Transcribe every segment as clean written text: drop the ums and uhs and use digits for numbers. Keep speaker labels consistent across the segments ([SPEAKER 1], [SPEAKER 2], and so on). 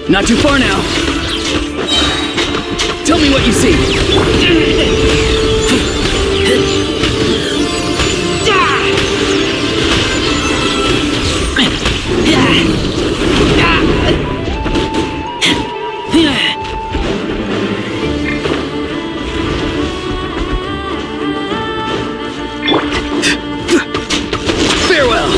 [SPEAKER 1] Not too far now. Tell me what you see. Farewell.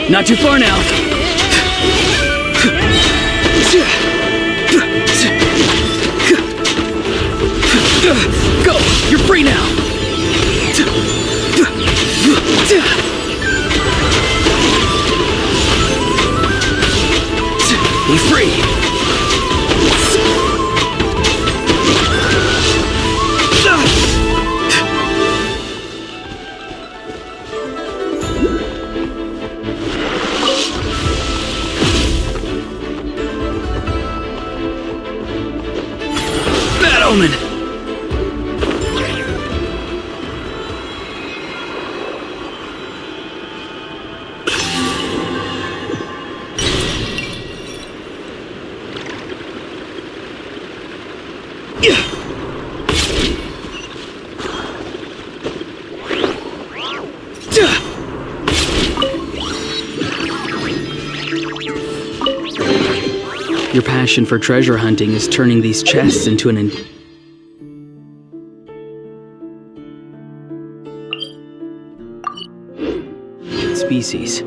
[SPEAKER 1] Not too far now. Go! You're free now! Be free! Bad omen! Your passion for treasure hunting is turning these chests into an species.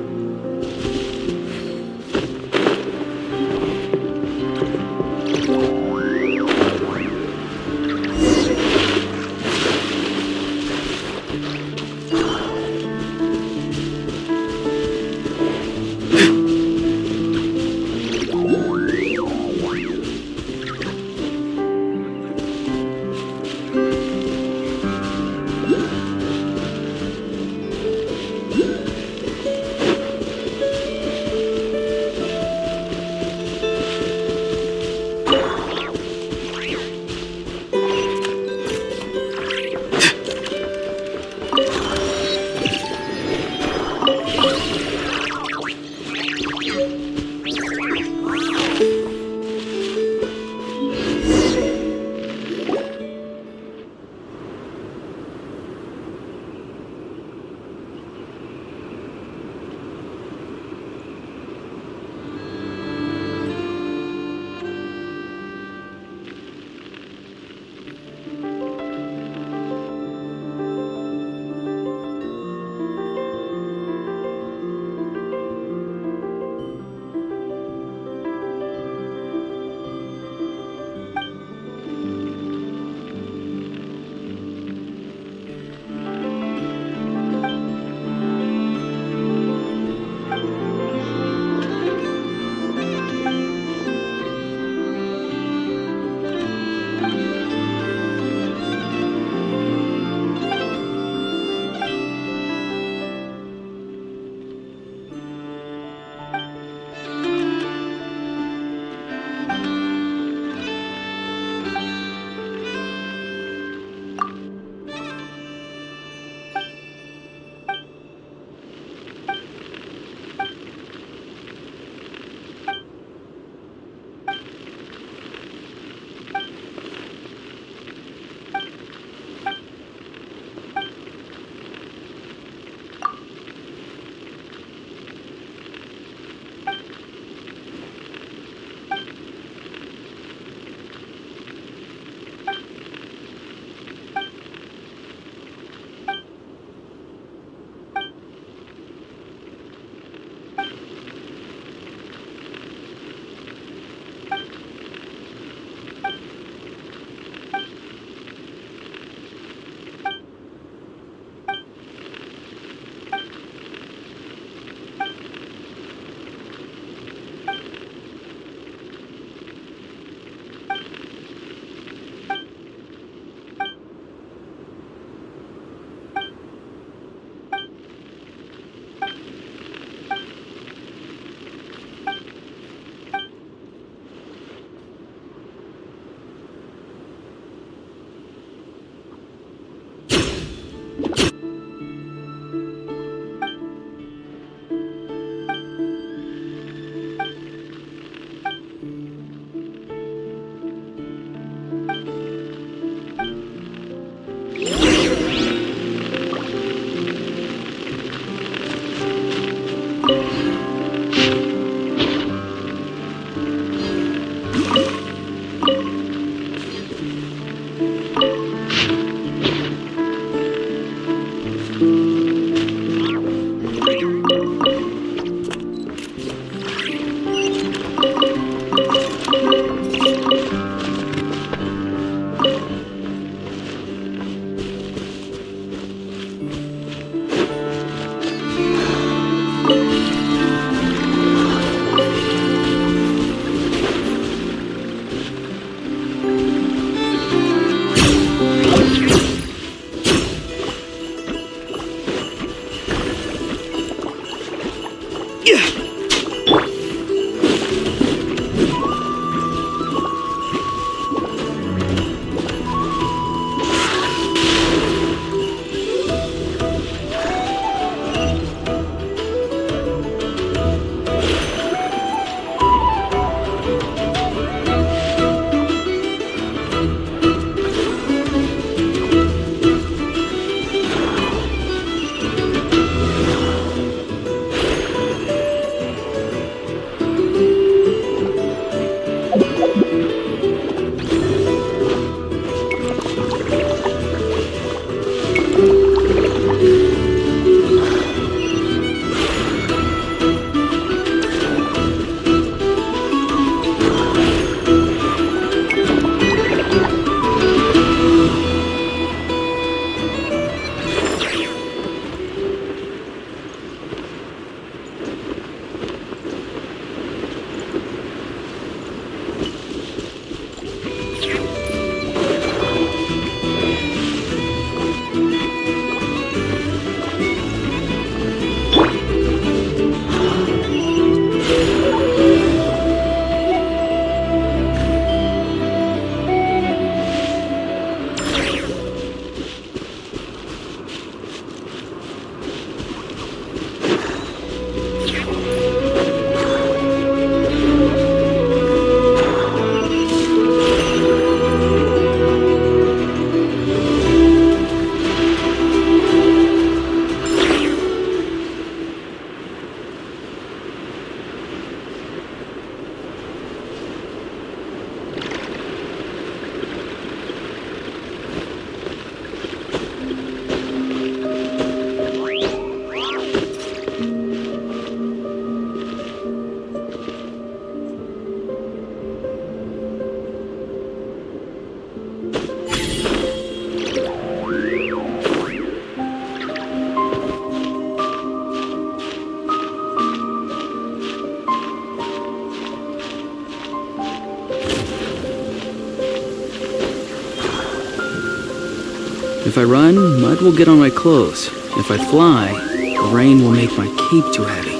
[SPEAKER 1] If I run, mud will get on my clothes. If I fly, the rain will make my cape too heavy.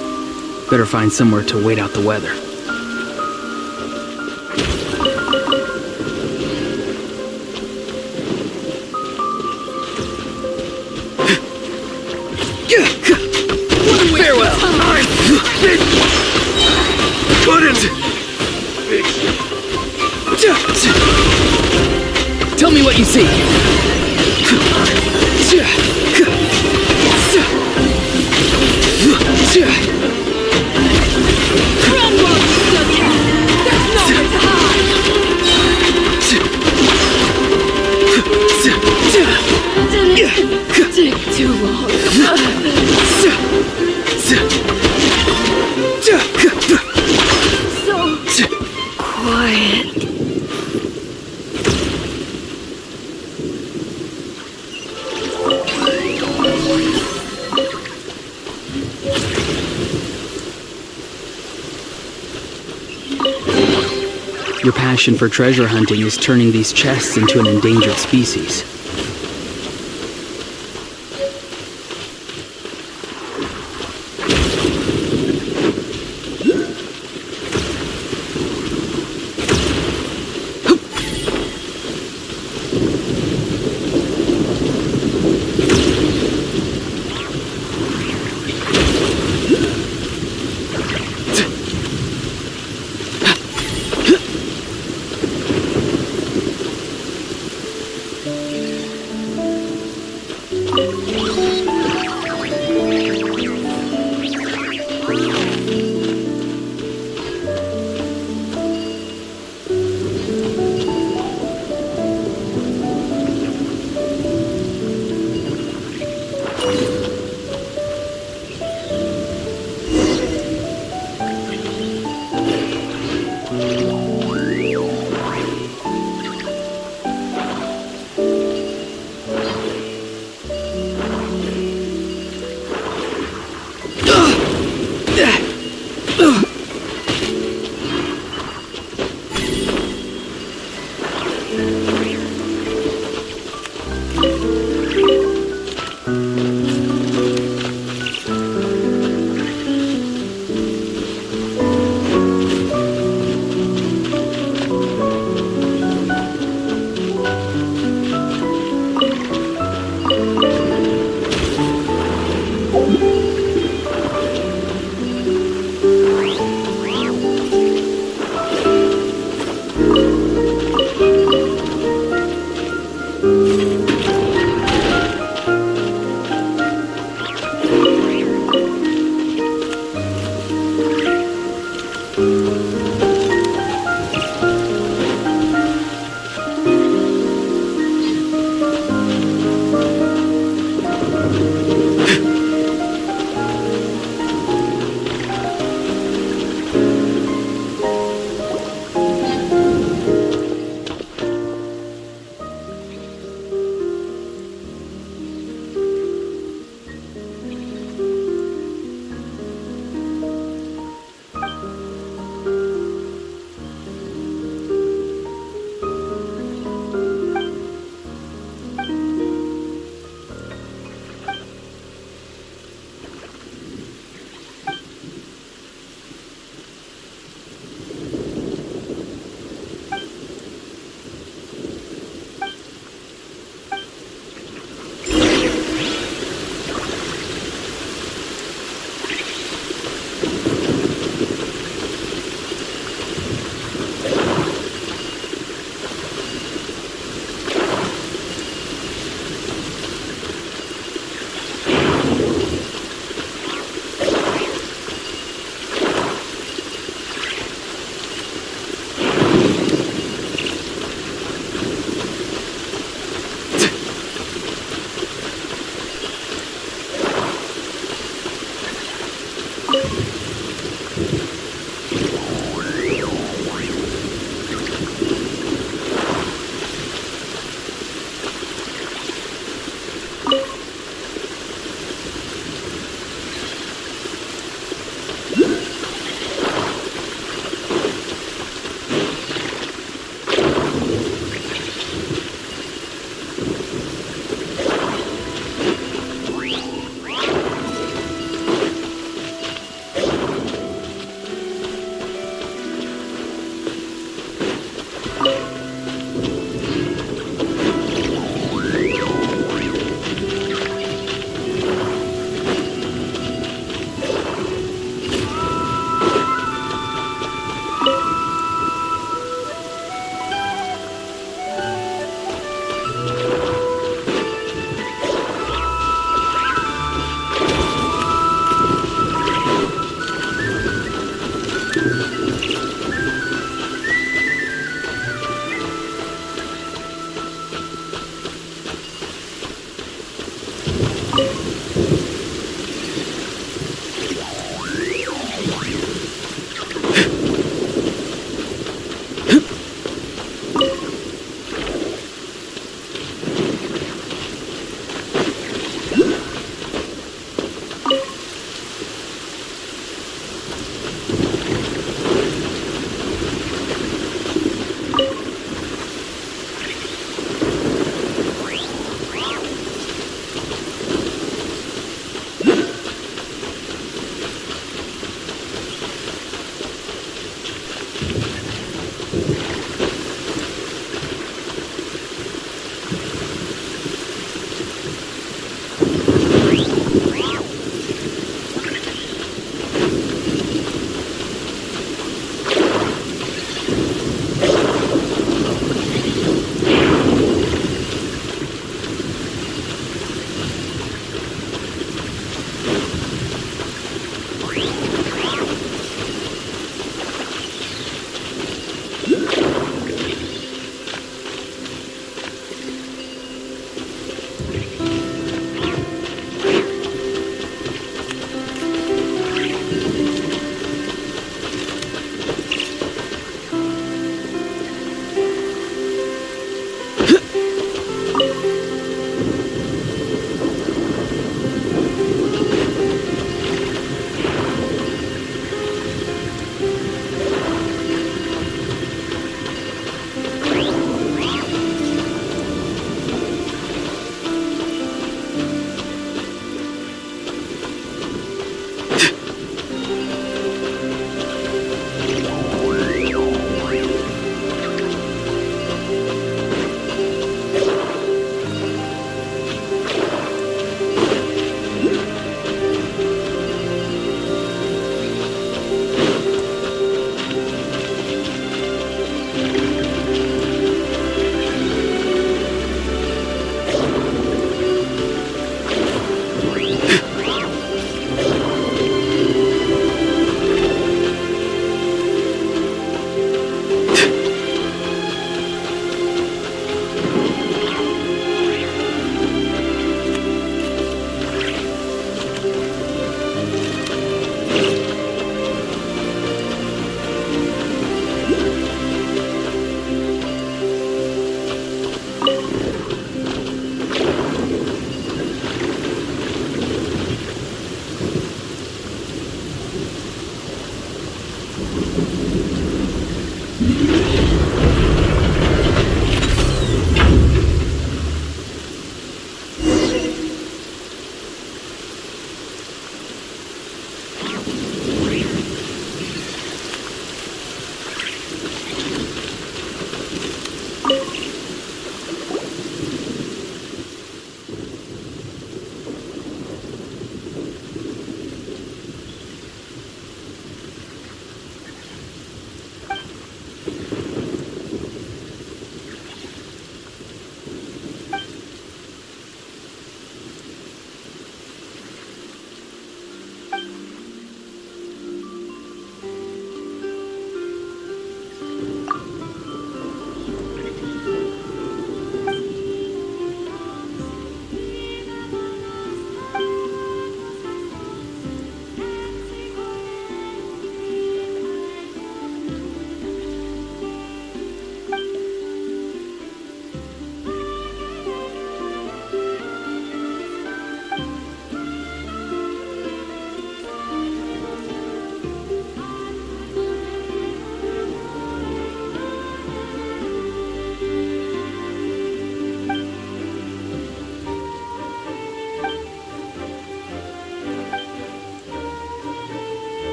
[SPEAKER 1] Better find somewhere to wait out the weather. Farewell! Couldn't! Tell me what you see.
[SPEAKER 2] Run, monster cat! There's nowhere to hide! Didn't take too long. So quiet.
[SPEAKER 1] Your passion for treasure hunting is turning these chests into an endangered species.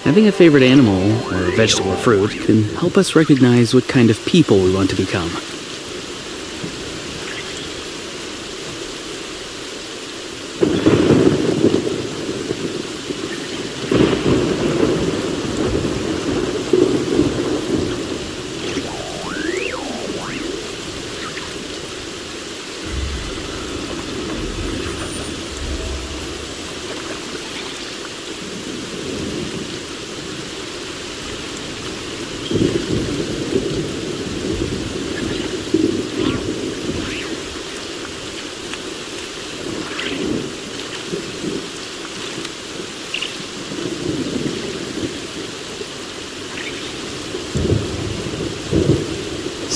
[SPEAKER 1] Having a favorite animal, or vegetable or fruit, can help us recognize what kind of people we want to become.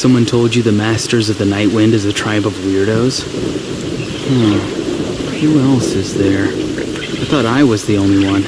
[SPEAKER 1] Someone told you the Masters of the Night Wind is a tribe of weirdos? Who else is there? I thought I was the only one.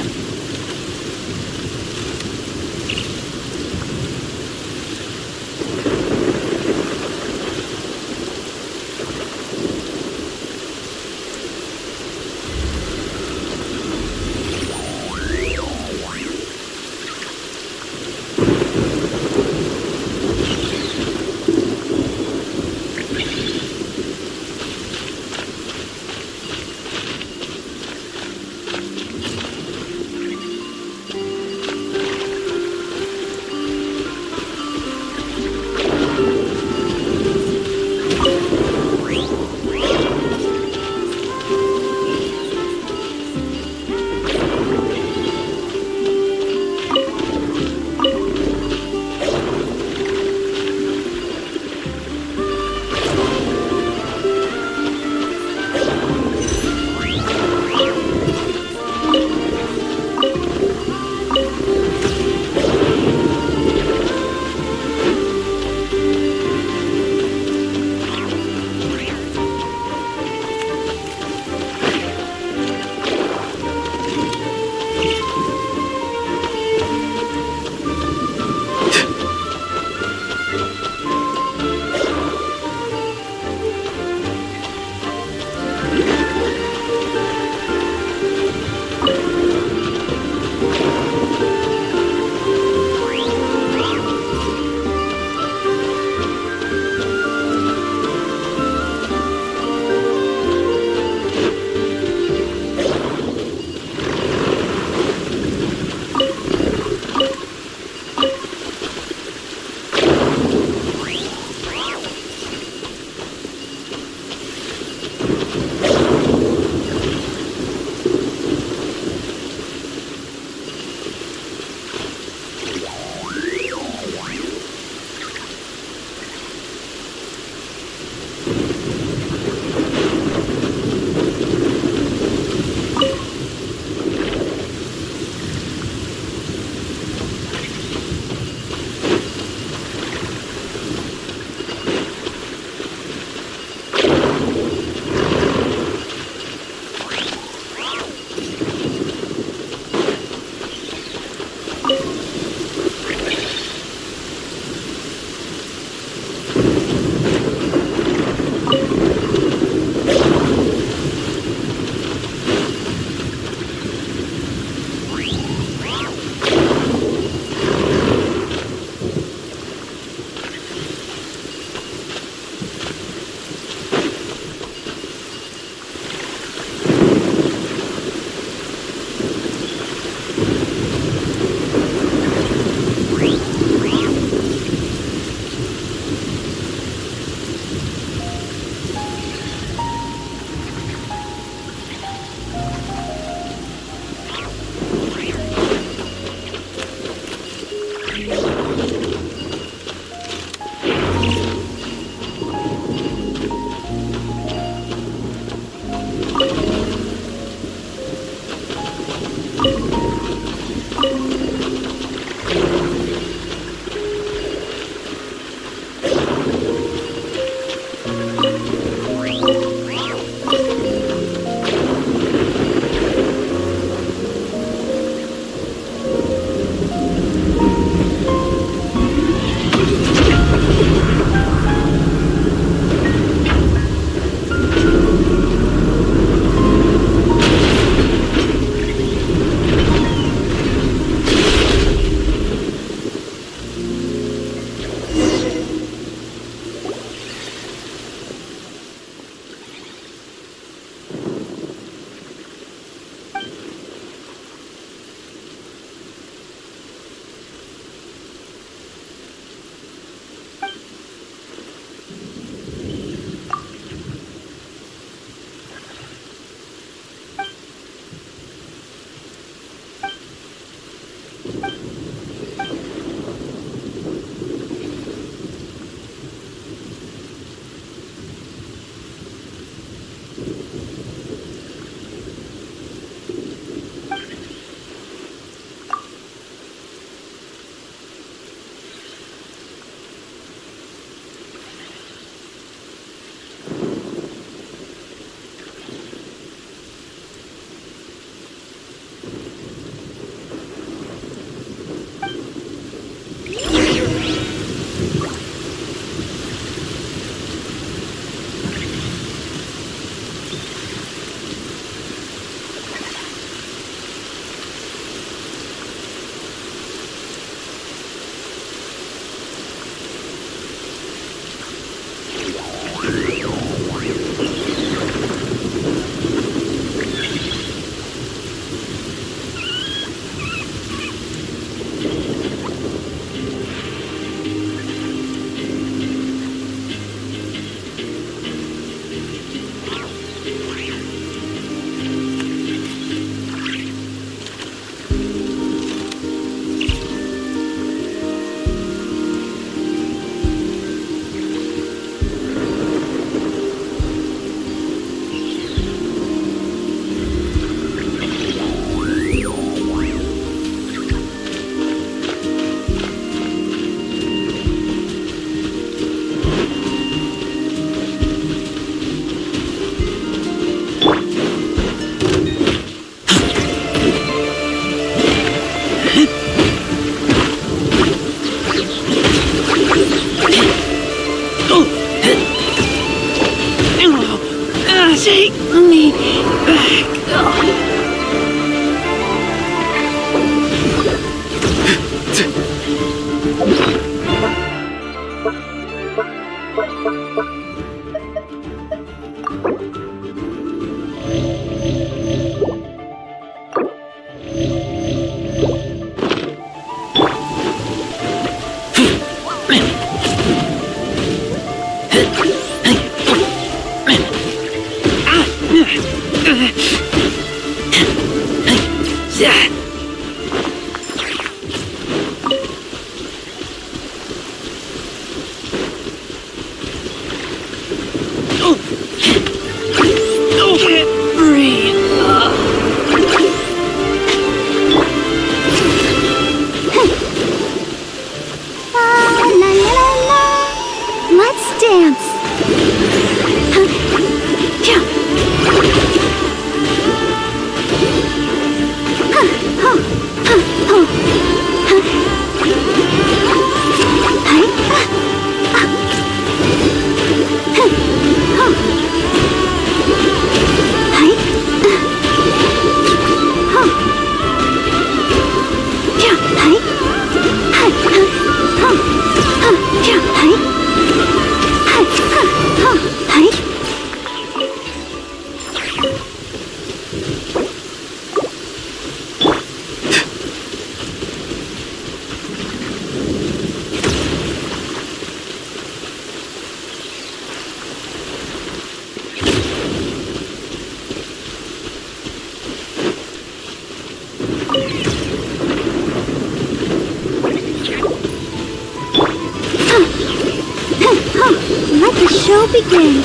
[SPEAKER 3] will begin.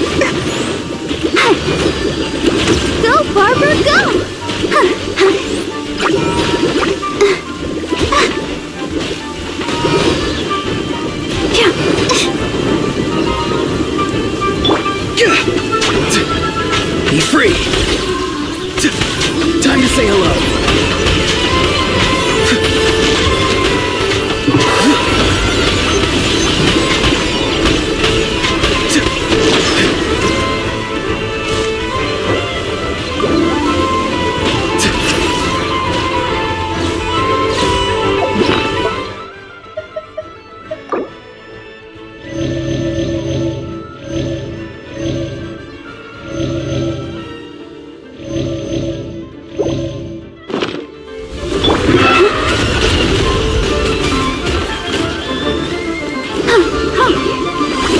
[SPEAKER 3] Go, Barber, go!
[SPEAKER 1] Be free. Time to say hello.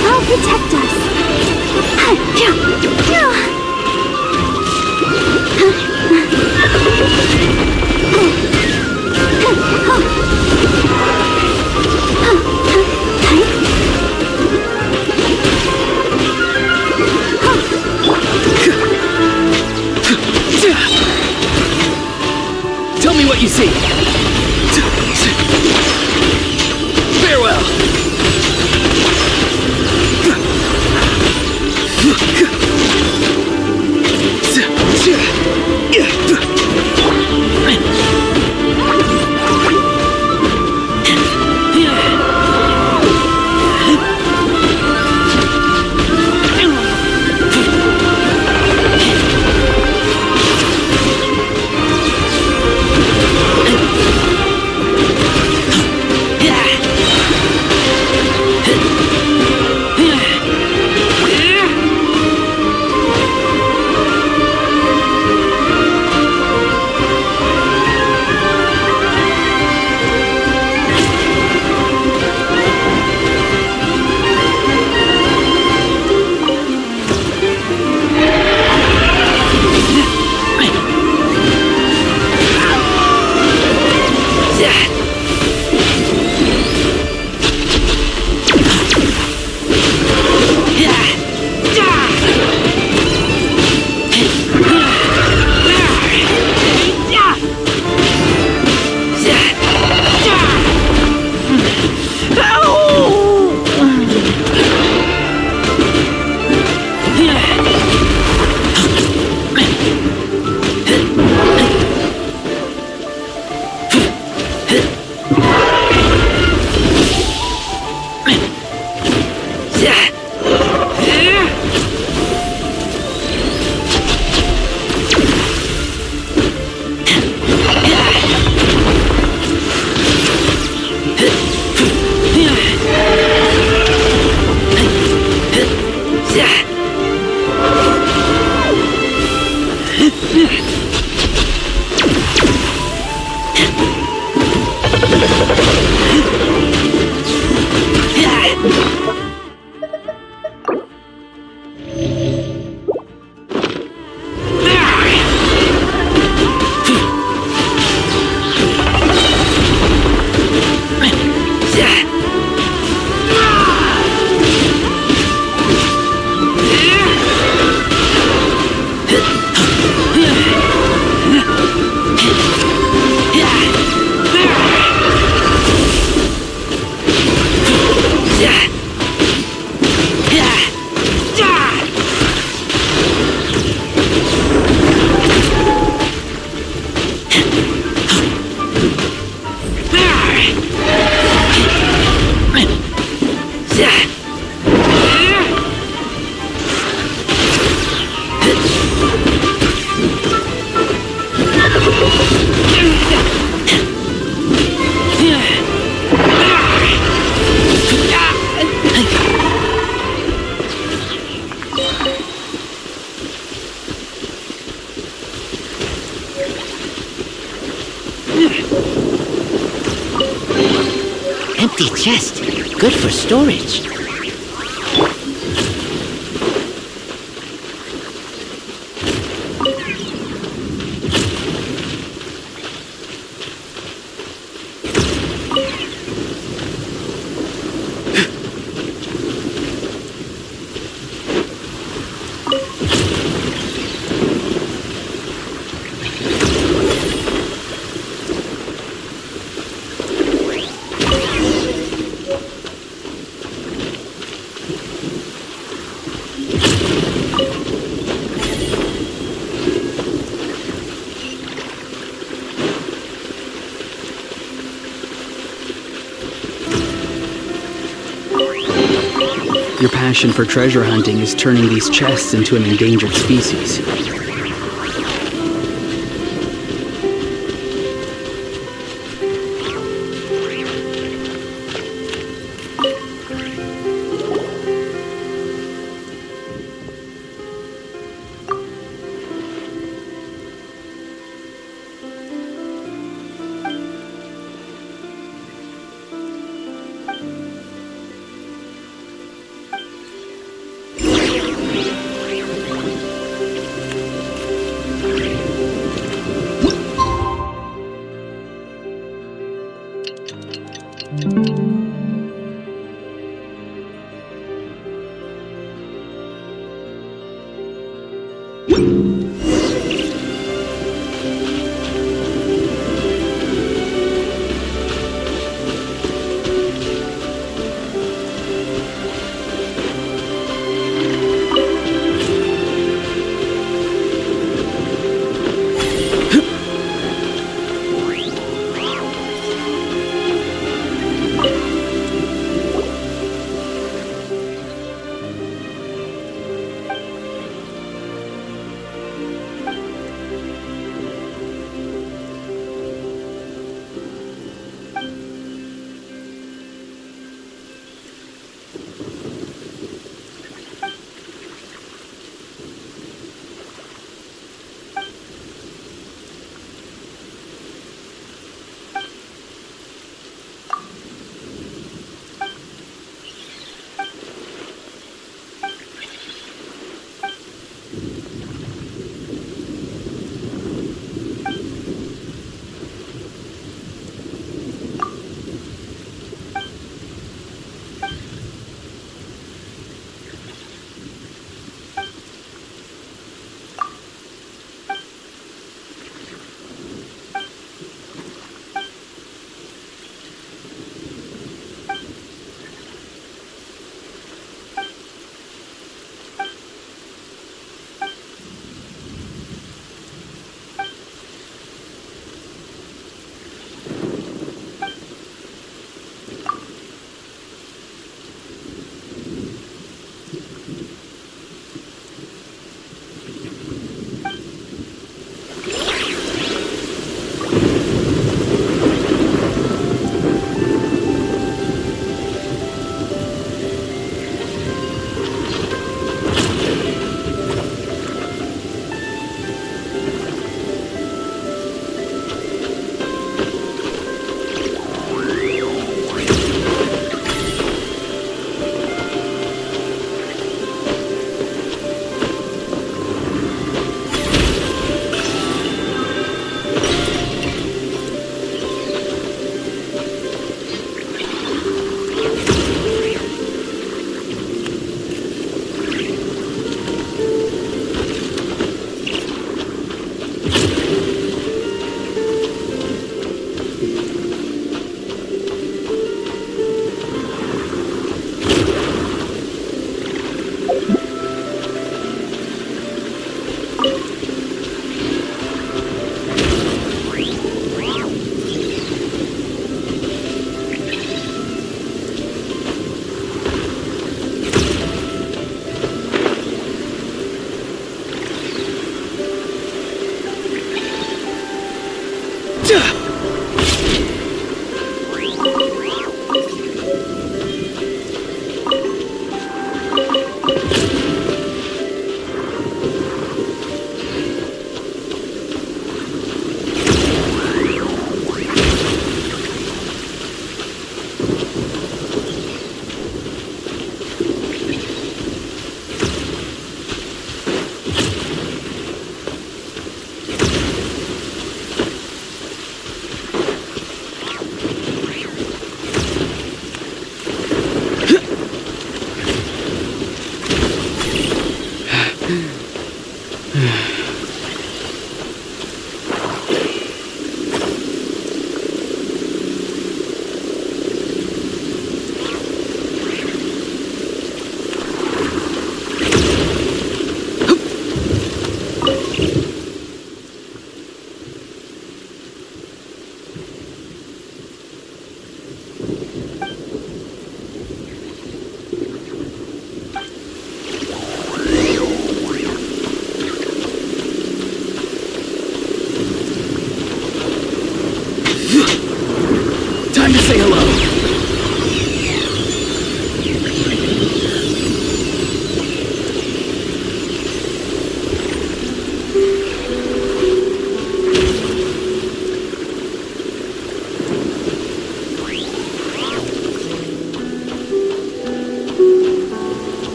[SPEAKER 3] I'll protect us.
[SPEAKER 1] Tell me what you see. Farewell.
[SPEAKER 4] Empty chest. Good for storage.
[SPEAKER 1] Your passion for treasure hunting is turning these chests into an endangered species.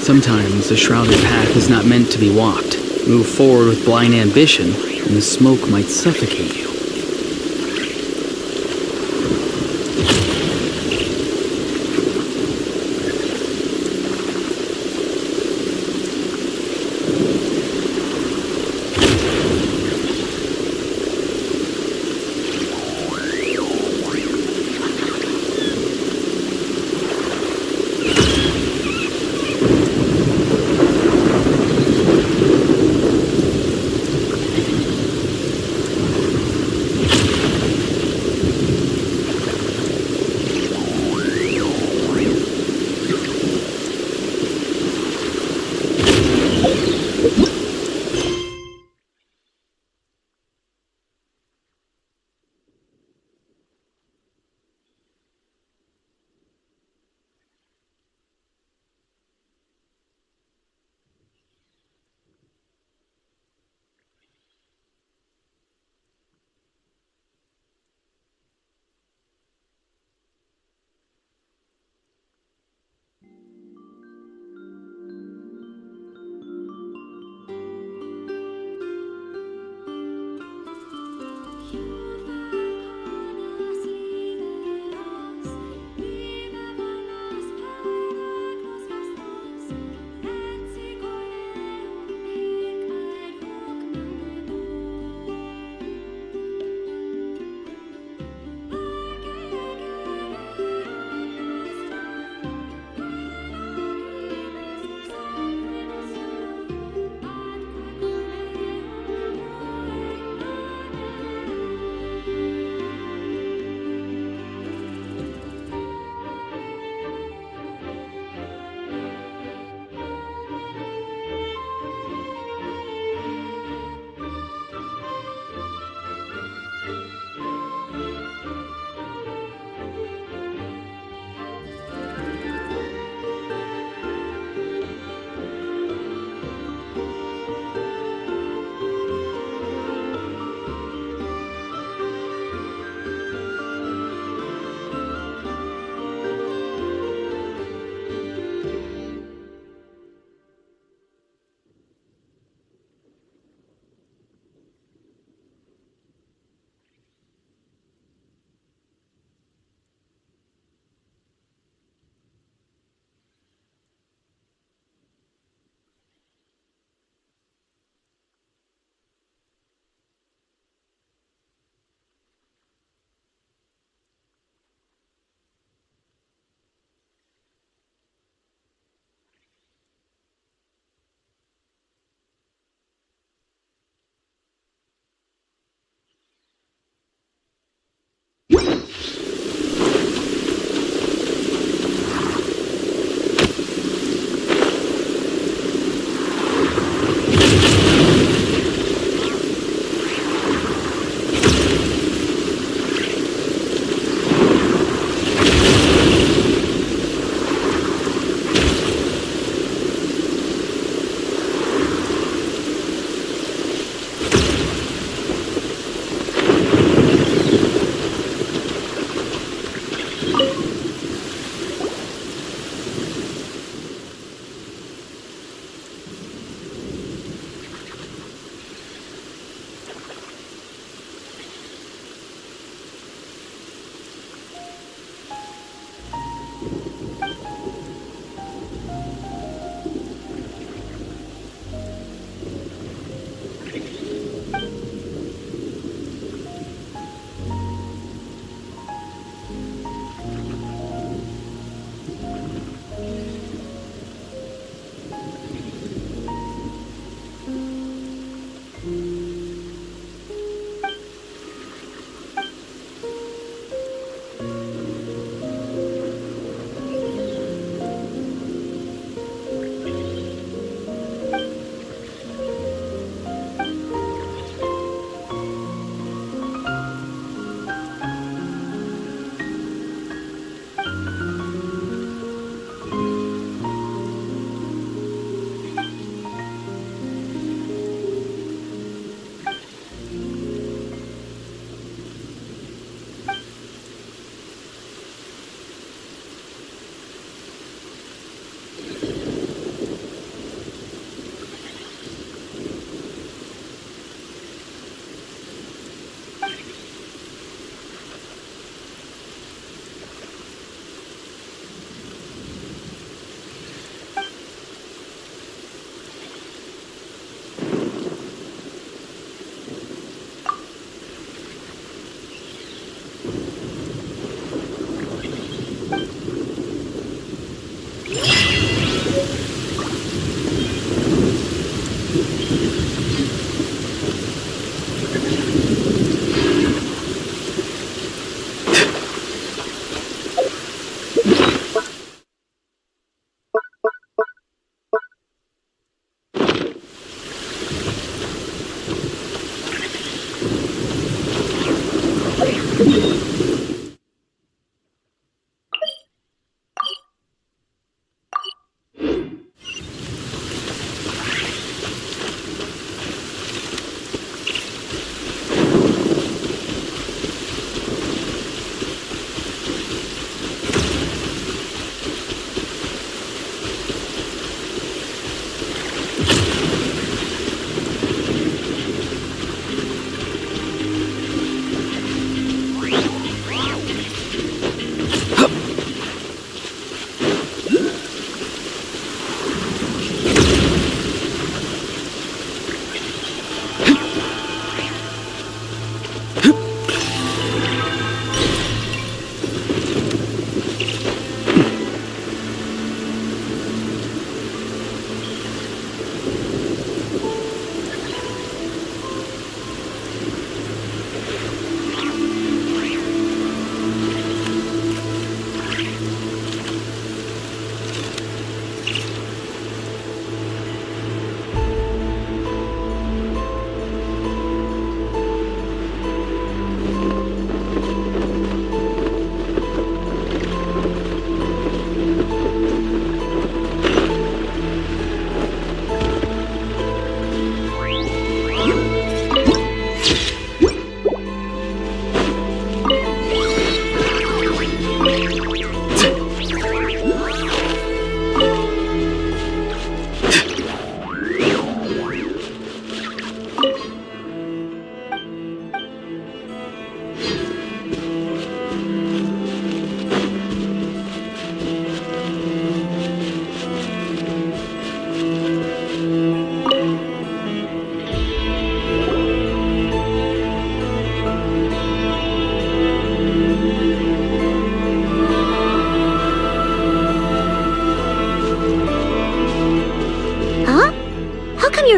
[SPEAKER 1] Sometimes the shrouded path is not meant to be walked. Move forward with blind ambition, and the smoke might suffocate you.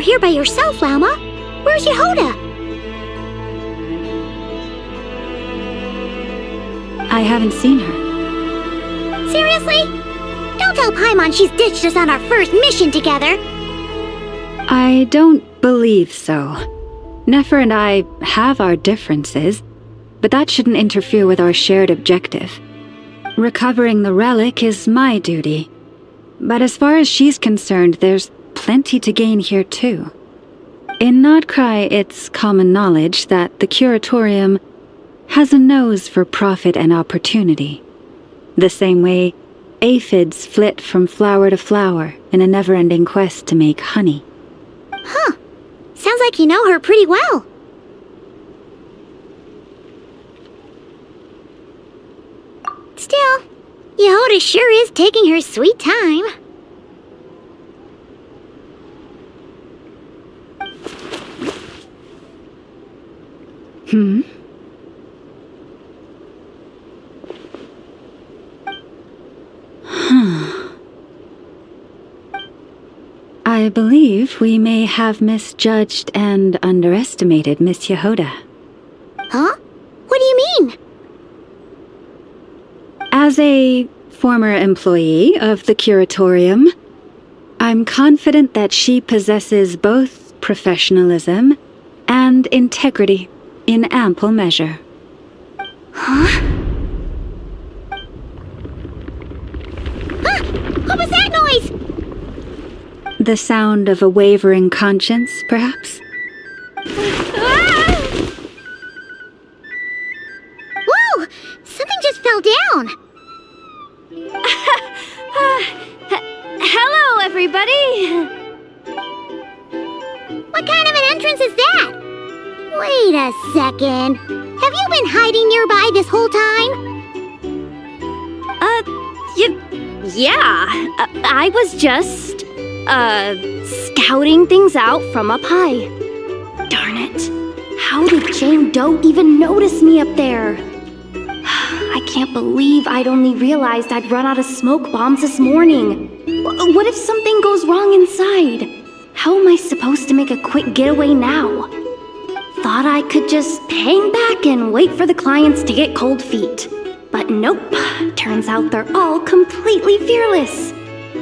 [SPEAKER 3] here by yourself, Lauma. Where's Yehoda?
[SPEAKER 5] I haven't seen her.
[SPEAKER 3] Seriously? Don't tell Paimon she's ditched us on our first mission together.
[SPEAKER 5] I don't believe so. Nefer and I have our differences, but that shouldn't interfere with our shared objective. Recovering the relic is my duty. But as far as she's concerned, there's plenty to gain here too. In Nodcry, it's common knowledge that the Curatorium has a nose for profit and opportunity. The same way aphids flit from flower to flower in a never-ending quest to make honey.
[SPEAKER 3] Huh. Sounds like you know her pretty well. Still, Yehoda sure is taking her sweet time.
[SPEAKER 5] I believe we may have misjudged and underestimated Miss Yehoda.
[SPEAKER 3] Huh? What do you mean?
[SPEAKER 5] As a former employee of the Curatorium, I'm confident that she possesses both professionalism and integrity in ample measure.
[SPEAKER 3] Huh? Ah! What was that noise?
[SPEAKER 5] The sound of a wavering conscience, perhaps?
[SPEAKER 3] Ah! Whoa! Something just fell down.
[SPEAKER 2] Hello, everybody!
[SPEAKER 3] What kind of an entrance is that? Wait a second. Have you been hiding nearby this whole time?
[SPEAKER 2] Yeah. I was just, scouting things out from up high. Darn it. How did Jane Doe even notice me up there? I can't believe I'd only realized I'd run out of smoke bombs this morning. What if something goes wrong inside? How am I supposed to make a quick getaway now? Thought I could just hang back and wait for the clients to get cold feet. But nope, turns out they're all completely fearless.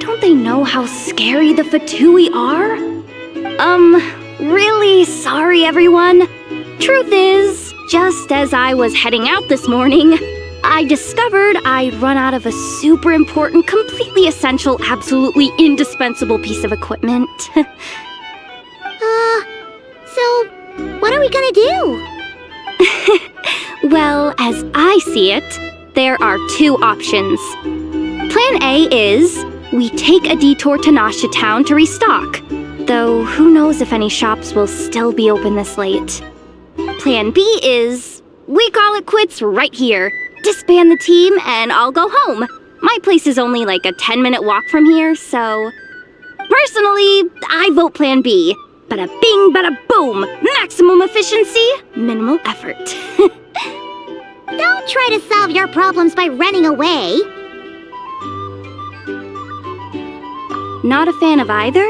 [SPEAKER 2] Don't they know how scary the Fatui are? Really sorry everyone. Truth is, just as I was heading out this morning, I discovered I'd run out of a super important, completely essential, absolutely indispensable piece of equipment.
[SPEAKER 3] So, what are we gonna do?
[SPEAKER 2] Well, as I see it, there are two options. Plan A is we take a detour to Nasha Town to restock, though who knows if any shops will still be open this late. Plan B is we call it quits right here, disband the team, and I'll go home. My place is only like a 10-minute walk from here, so... Personally, I vote Plan B. Bada bing, bada boom! Maximum efficiency, minimal effort.
[SPEAKER 3] Don't try to solve your problems by running away.
[SPEAKER 2] Not a fan of either?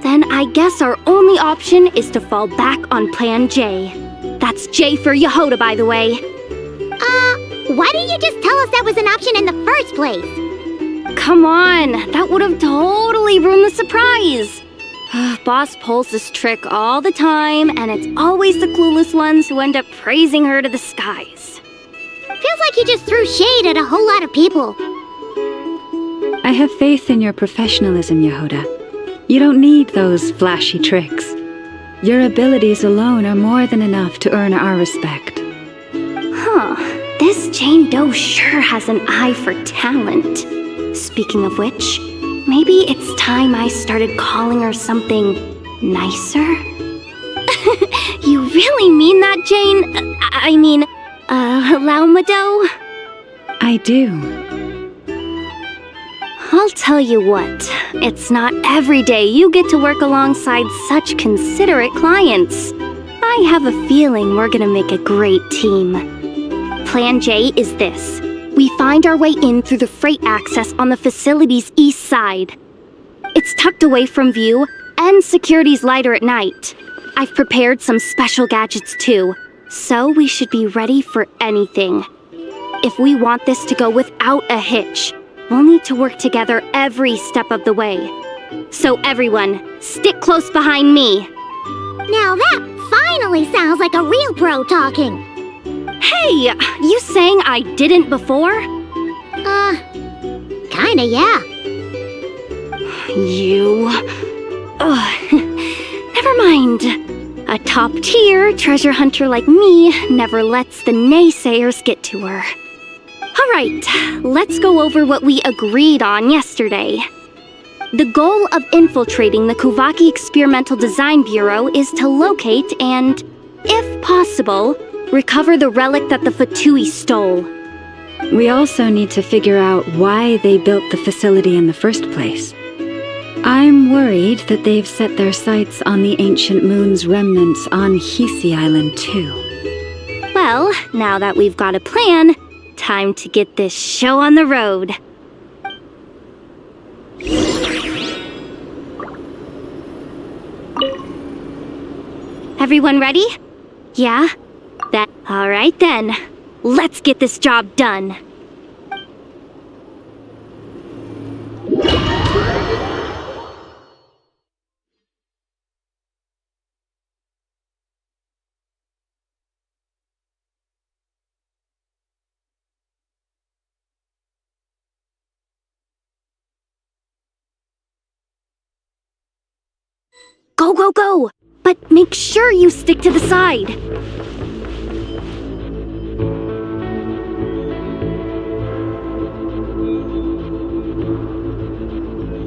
[SPEAKER 2] Then I guess our only option is to fall back on Plan J. That's J for Yehoda, by the way.
[SPEAKER 3] Why didn't you just tell us that was an option in the first place?
[SPEAKER 2] Come on, that would have totally ruined the surprise. Boss pulls this trick all the time, and it's always the clueless ones who end up praising her to the skies.
[SPEAKER 3] Feels like you just threw shade at a whole lot of people.
[SPEAKER 5] I have faith in your professionalism, Yehoda. You don't need those flashy tricks. Your abilities alone are more than enough to earn our respect.
[SPEAKER 2] Huh. This Jane Doe sure has an eye for talent. Speaking of which, maybe it's time I started calling her something nicer? You really mean that, Jane? Laumado?
[SPEAKER 5] I do.
[SPEAKER 2] I'll tell you what, it's not every day you get to work alongside such considerate clients. I have a feeling we're gonna make a great team. Plan J is this. We find our way in through the freight access on the facility's east side. It's tucked away from view, and security's lighter at night. I've prepared some special gadgets too, so we should be ready for anything. If we want this to go without a hitch, we'll need to work together every step of the way. So everyone, stick close behind me.
[SPEAKER 3] Now that finally sounds like a real pro talking.
[SPEAKER 2] Hey, you saying I didn't before?
[SPEAKER 3] Kinda, yeah.
[SPEAKER 2] You... Ugh. Never mind. A top-tier treasure hunter like me never lets the naysayers get to her. Alright, let's go over what we agreed on yesterday. The goal of infiltrating the Kuvaki Experimental Design Bureau is to locate and, if possible, recover the relic that the Fatui stole.
[SPEAKER 5] We also need to figure out why they built the facility in the first place. I'm worried that they've set their sights on the Ancient Moon's remnants on Hisi Island too.
[SPEAKER 2] Well, now that we've got a plan, time to get this show on the road. Everyone ready? Yeah? Alright then. Let's get this job done. Go, go, go! But make sure you stick to the side.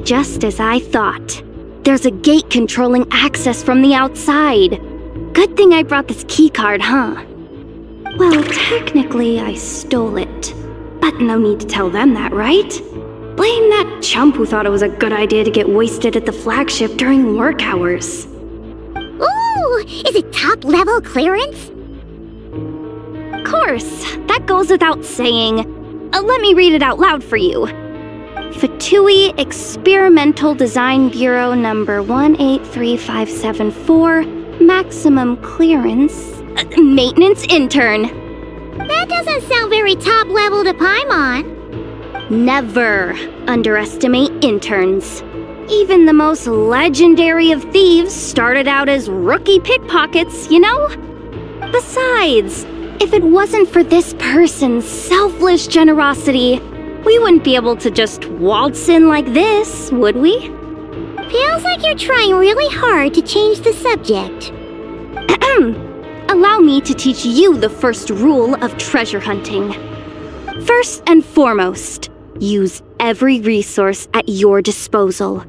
[SPEAKER 2] Just as I thought. There's a gate controlling access from the outside. Good thing I brought this keycard, huh? Well, technically I stole it. But no need to tell them that, right? Blame that chump who thought it was a good idea to get wasted at the flagship during work hours.
[SPEAKER 3] Ooh, is it top-level clearance?
[SPEAKER 2] Of course, that goes without saying. Let me read it out loud for you. Fatui Experimental Design Bureau number 183574, maximum clearance, maintenance intern.
[SPEAKER 3] That doesn't sound very top-level to Paimon.
[SPEAKER 2] Never underestimate interns. Even the most legendary of thieves started out as rookie pickpockets, you know? Besides, if it wasn't for this person's selfless generosity, we wouldn't be able to just waltz in like this, would we?
[SPEAKER 3] Feels like you're trying really hard to change the subject.
[SPEAKER 2] Allow me to teach you the first rule of treasure hunting. First and foremost, use every resource at your disposal.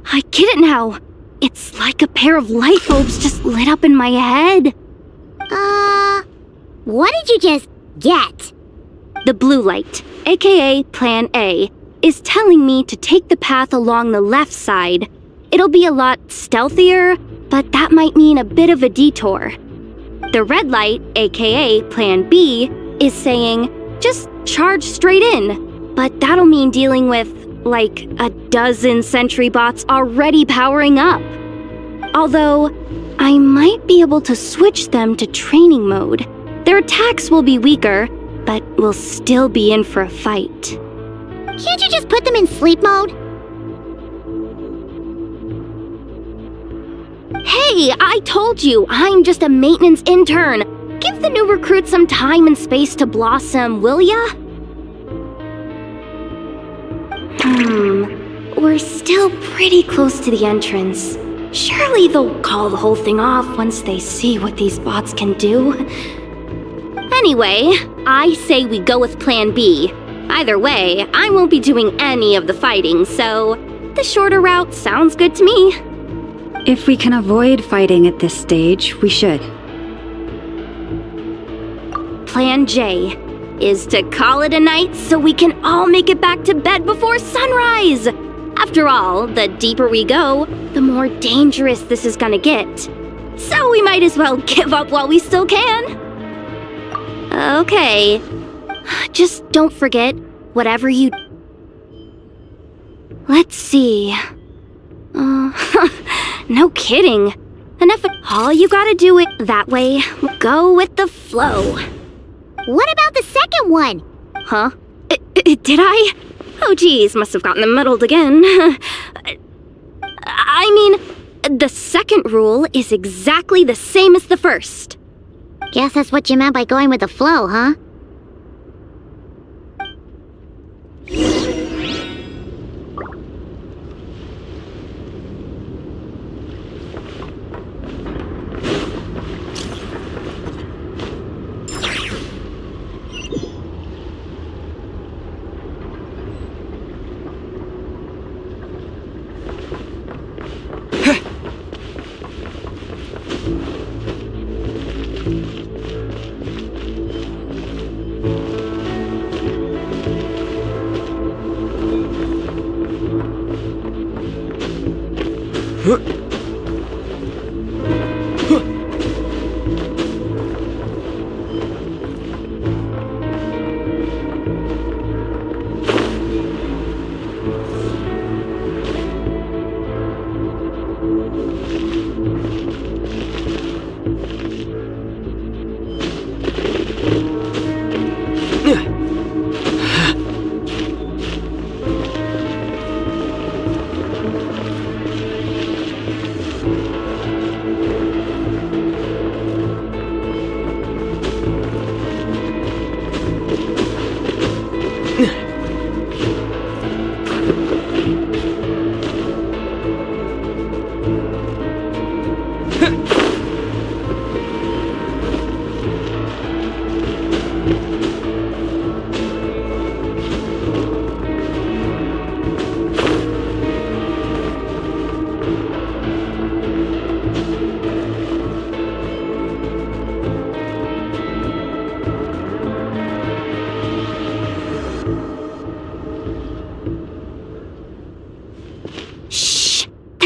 [SPEAKER 2] I get it now. It's like a pair of light bulbs just lit up in my head.
[SPEAKER 3] What did you just get?
[SPEAKER 2] The blue light, aka Plan A, is telling me to take the path along the left side. It'll be a lot stealthier, but that might mean a bit of a detour. The red light, aka Plan B, is saying, just charge straight in. But that'll mean dealing with, like, a dozen sentry bots already powering up. Although, I might be able to switch them to training mode. Their attacks will be weaker, but we'll still be in for a fight.
[SPEAKER 3] Can't you just put them in sleep mode?
[SPEAKER 2] Hey, I told you, I'm just a maintenance intern. Give the new recruit some time and space to blossom, will ya? We're still pretty close to the entrance. Surely they'll call the whole thing off once they see what these bots can do. Anyway, I say we go with Plan B. Either way, I won't be doing any of the fighting, so the shorter route sounds good to me.
[SPEAKER 5] If we can avoid fighting at this stage, we should.
[SPEAKER 2] Plan J is to call it a night so we can all make it back to bed before sunrise. After all, the deeper we go, the more dangerous this is gonna get. So we might as well give up while we still can. Okay. Just don't forget, whatever you... Let's see... no kidding. Enough of all you gotta do it that way. Go with the flow.
[SPEAKER 3] What about the second one?
[SPEAKER 2] Huh? Did I? Oh geez, must have gotten muddled again. I mean, the second rule is exactly the same as the first.
[SPEAKER 3] Guess that's what you meant by going with the flow, huh?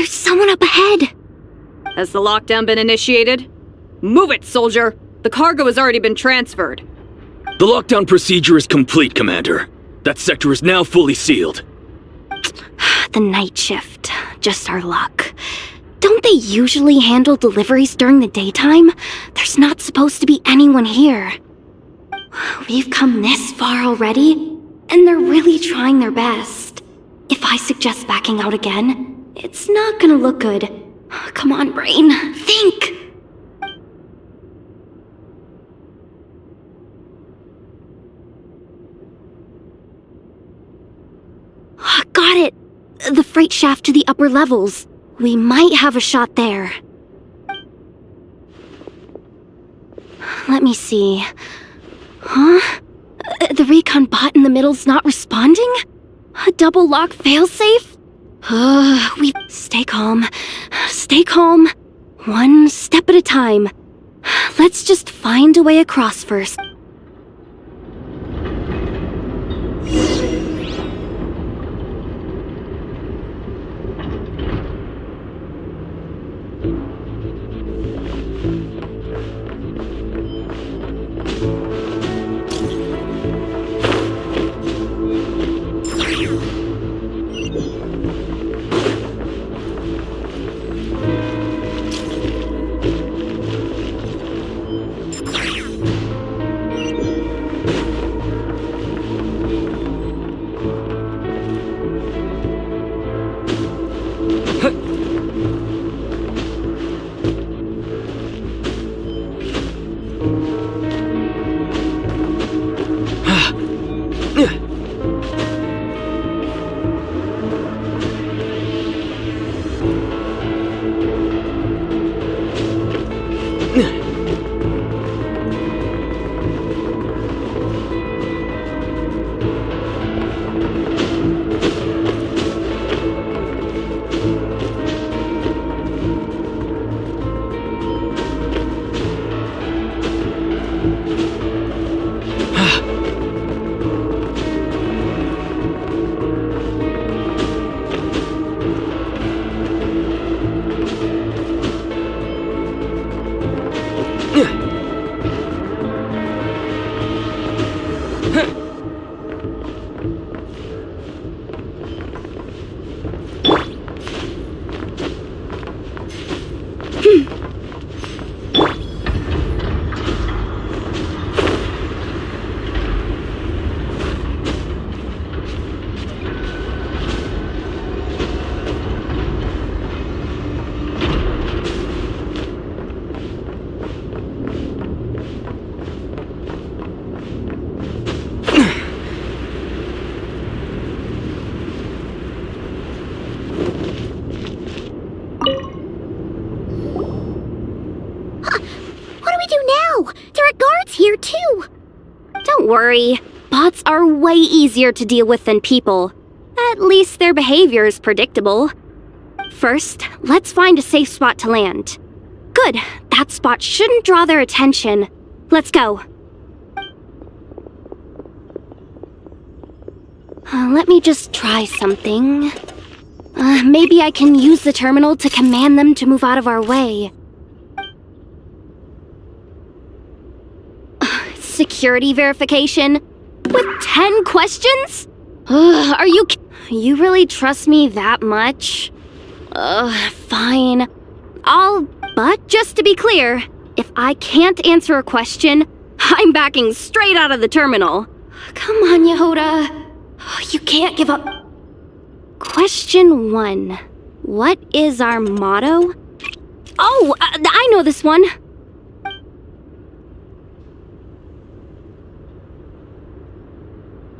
[SPEAKER 2] Someone up ahead!
[SPEAKER 6] Has the lockdown been initiated? Move it, soldier! The cargo has already been transferred.
[SPEAKER 7] The lockdown procedure is complete, Commander. That sector is now fully sealed.
[SPEAKER 2] The night shift. Just our luck. Don't they usually handle deliveries during the daytime? There's not supposed to be anyone here. We've come this far already, and they're really trying their best. If I suggest backing out again, it's not gonna look good. Come on, brain. Think! Got it! The freight shaft to the upper levels. We might have a shot there. Let me see. Huh? The recon bot in the middle's not responding? A double lock failsafe? We stay calm. Stay calm. One step at a time. Let's just find a way across first. worry. Bots are way easier to deal with than people. At least their behavior is predictable. First, let's find a safe spot to land. Good. That spot shouldn't draw their attention. Let's go. Let me just try something. Maybe I can use the terminal to command them to move out of our way. Security verification? With 10 questions? Are you really trust me that much? Fine. But just to be clear, if I can't answer a question, I'm backing straight out of the terminal. Come on, Yehoda. You can't give up. Question 1. What is our motto? Oh, I know this one.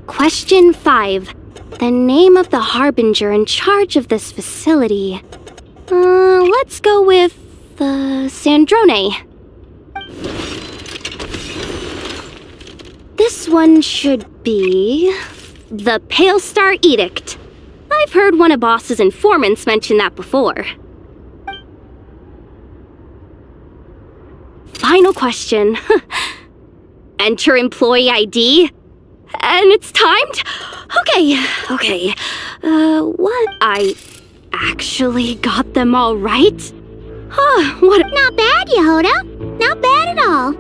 [SPEAKER 2] Question 5. The name of the harbinger in charge of this facility. Let's go with Sandrone. This one should be the Pale Star Edict. I've heard one of Boss's informants mention that before. Final question. Enter employee ID. And it's timed? Okay. What? I actually got them all right? What?
[SPEAKER 3] Not bad, Yehoda. Not bad at all.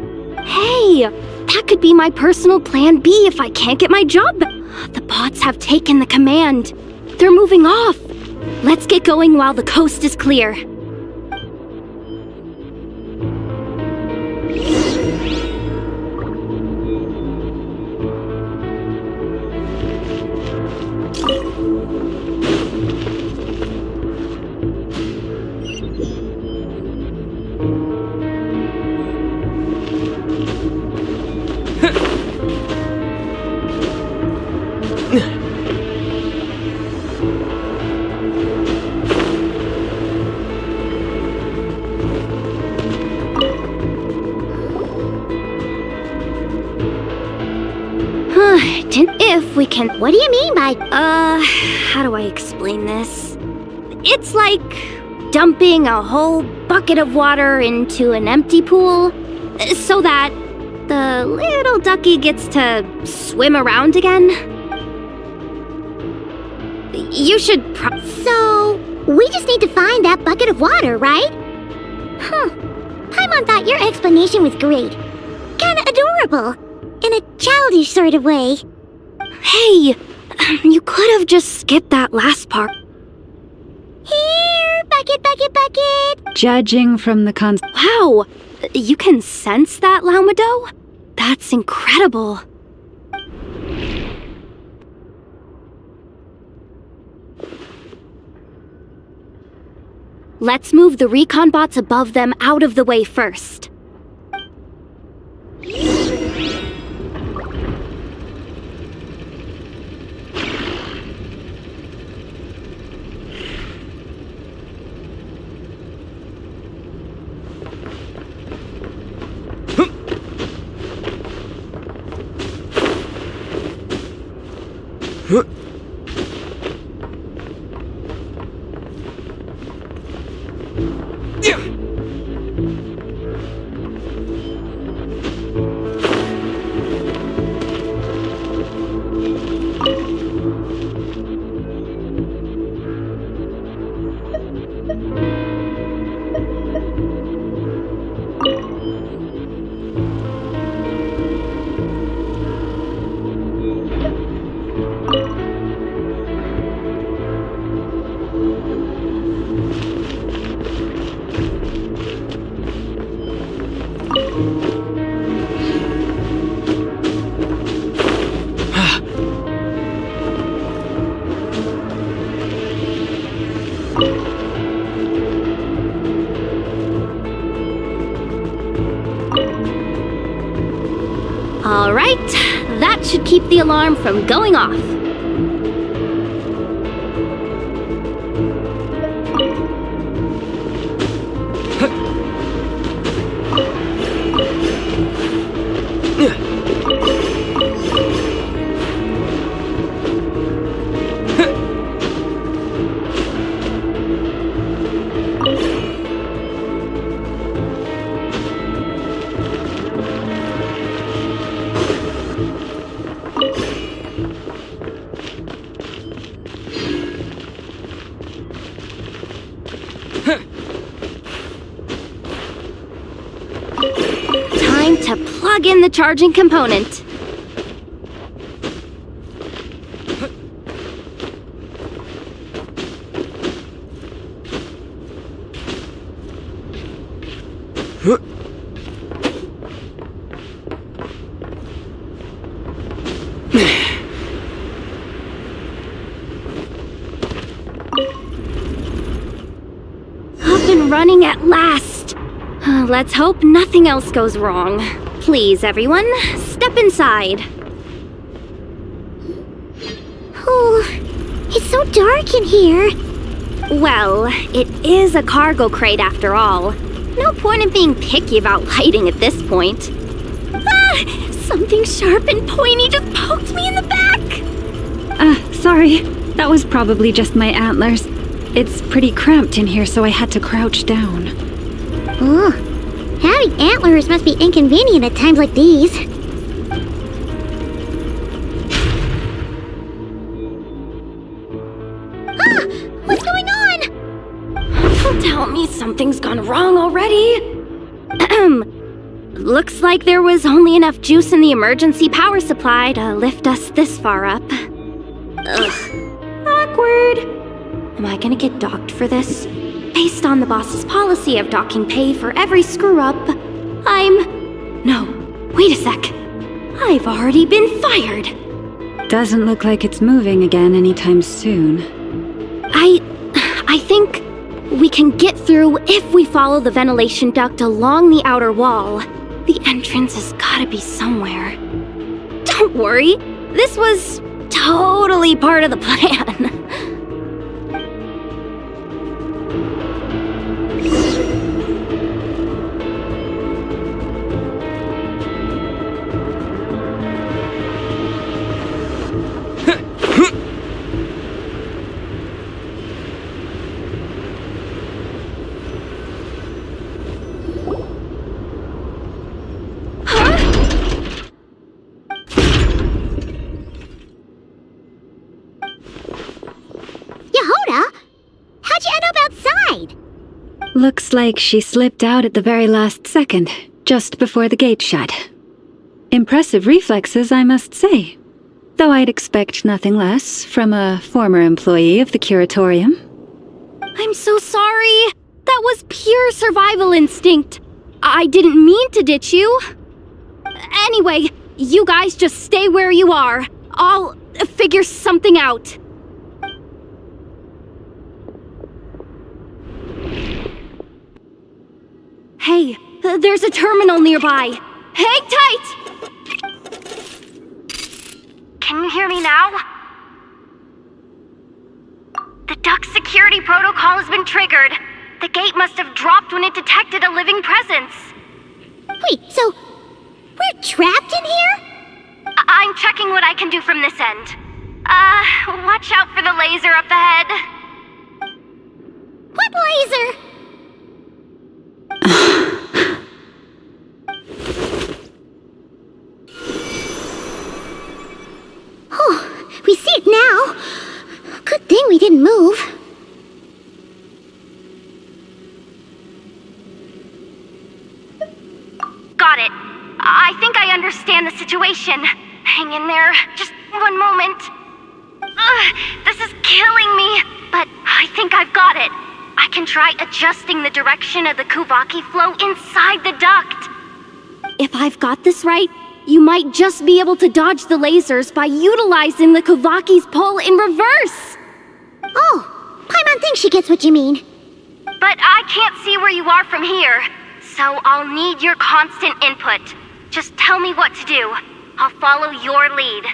[SPEAKER 2] Hey, that could be my personal plan B if I can't get my job back. The bots have taken the command. They're moving off. Let's get going while the coast is clear. If we can...
[SPEAKER 3] What do you mean by...
[SPEAKER 2] how do I explain this? It's like dumping a whole bucket of water into an empty pool so that the little ducky gets to swim around again. You should
[SPEAKER 3] So, we just need to find that bucket of water, right? Paimon thought your explanation was great. Kinda adorable. In a childish sort of way.
[SPEAKER 2] Hey, you could have just skipped that last part.
[SPEAKER 3] Here, bucket, bucket, bucket.
[SPEAKER 5] Judging from the
[SPEAKER 2] Wow, you can sense that, Laumado? That's incredible. Let's move the recon bots above them out of the way first. All right, that should keep the alarm from going off. plug in the charging component. Up and running at last. Let's hope nothing else goes wrong. Please, everyone, step inside.
[SPEAKER 3] Oh, it's so dark in here.
[SPEAKER 2] Well, it is a cargo crate after all. No point in being picky about lighting at this point. Ah! Something sharp and pointy just poked me in the back!
[SPEAKER 5] Sorry. That was probably just my antlers. It's pretty cramped in here, so I had to crouch down.
[SPEAKER 3] Oh, having antlers must be inconvenient at times like these. Ah! What's going on?
[SPEAKER 2] Don't tell me something's gone wrong already. Looks like there was only enough juice in the emergency power supply to lift us this far up. Ugh. Awkward. Am I gonna get docked for this? Based on the boss's policy of docking pay for every screw-up, No, wait a sec. I've already been fired.
[SPEAKER 5] Doesn't look like it's moving again anytime soon.
[SPEAKER 2] I think we can get through if we follow the ventilation duct along the outer wall. The entrance has gotta be somewhere. Don't worry, this was totally part of the plan.
[SPEAKER 3] How'd you end up outside?
[SPEAKER 5] Looks like she slipped out at the very last second, just before the gate shut. Impressive reflexes, I must say. Though I'd expect nothing less from a former employee of the curatorium.
[SPEAKER 2] I'm so sorry. That was pure survival instinct. I didn't mean to ditch you. Anyway, you guys just stay where you are. I'll figure something out. Hey, there's a terminal nearby. Hang tight! Can you hear me now? The duct security protocol has been triggered. The gate must have dropped when it detected a living presence.
[SPEAKER 3] Wait, so we're trapped in here?
[SPEAKER 2] I'm checking what I can do from this end. Watch out for the laser up ahead.
[SPEAKER 3] What laser? Oh, we see it now. Good thing we didn't move.
[SPEAKER 2] Got it. I think I understand the situation. Hang in there. Just one moment. This is killing me, but I think I've got it. I can try adjusting the direction of the Kuvaki flow inside the duct. If I've got this right, you might just be able to dodge the lasers by utilizing the Kuvaki's pull in reverse.
[SPEAKER 3] Oh, Paimon thinks she gets what you mean.
[SPEAKER 2] But I can't see where you are from here, so I'll need your constant input. Just tell me what to do. I'll follow your lead.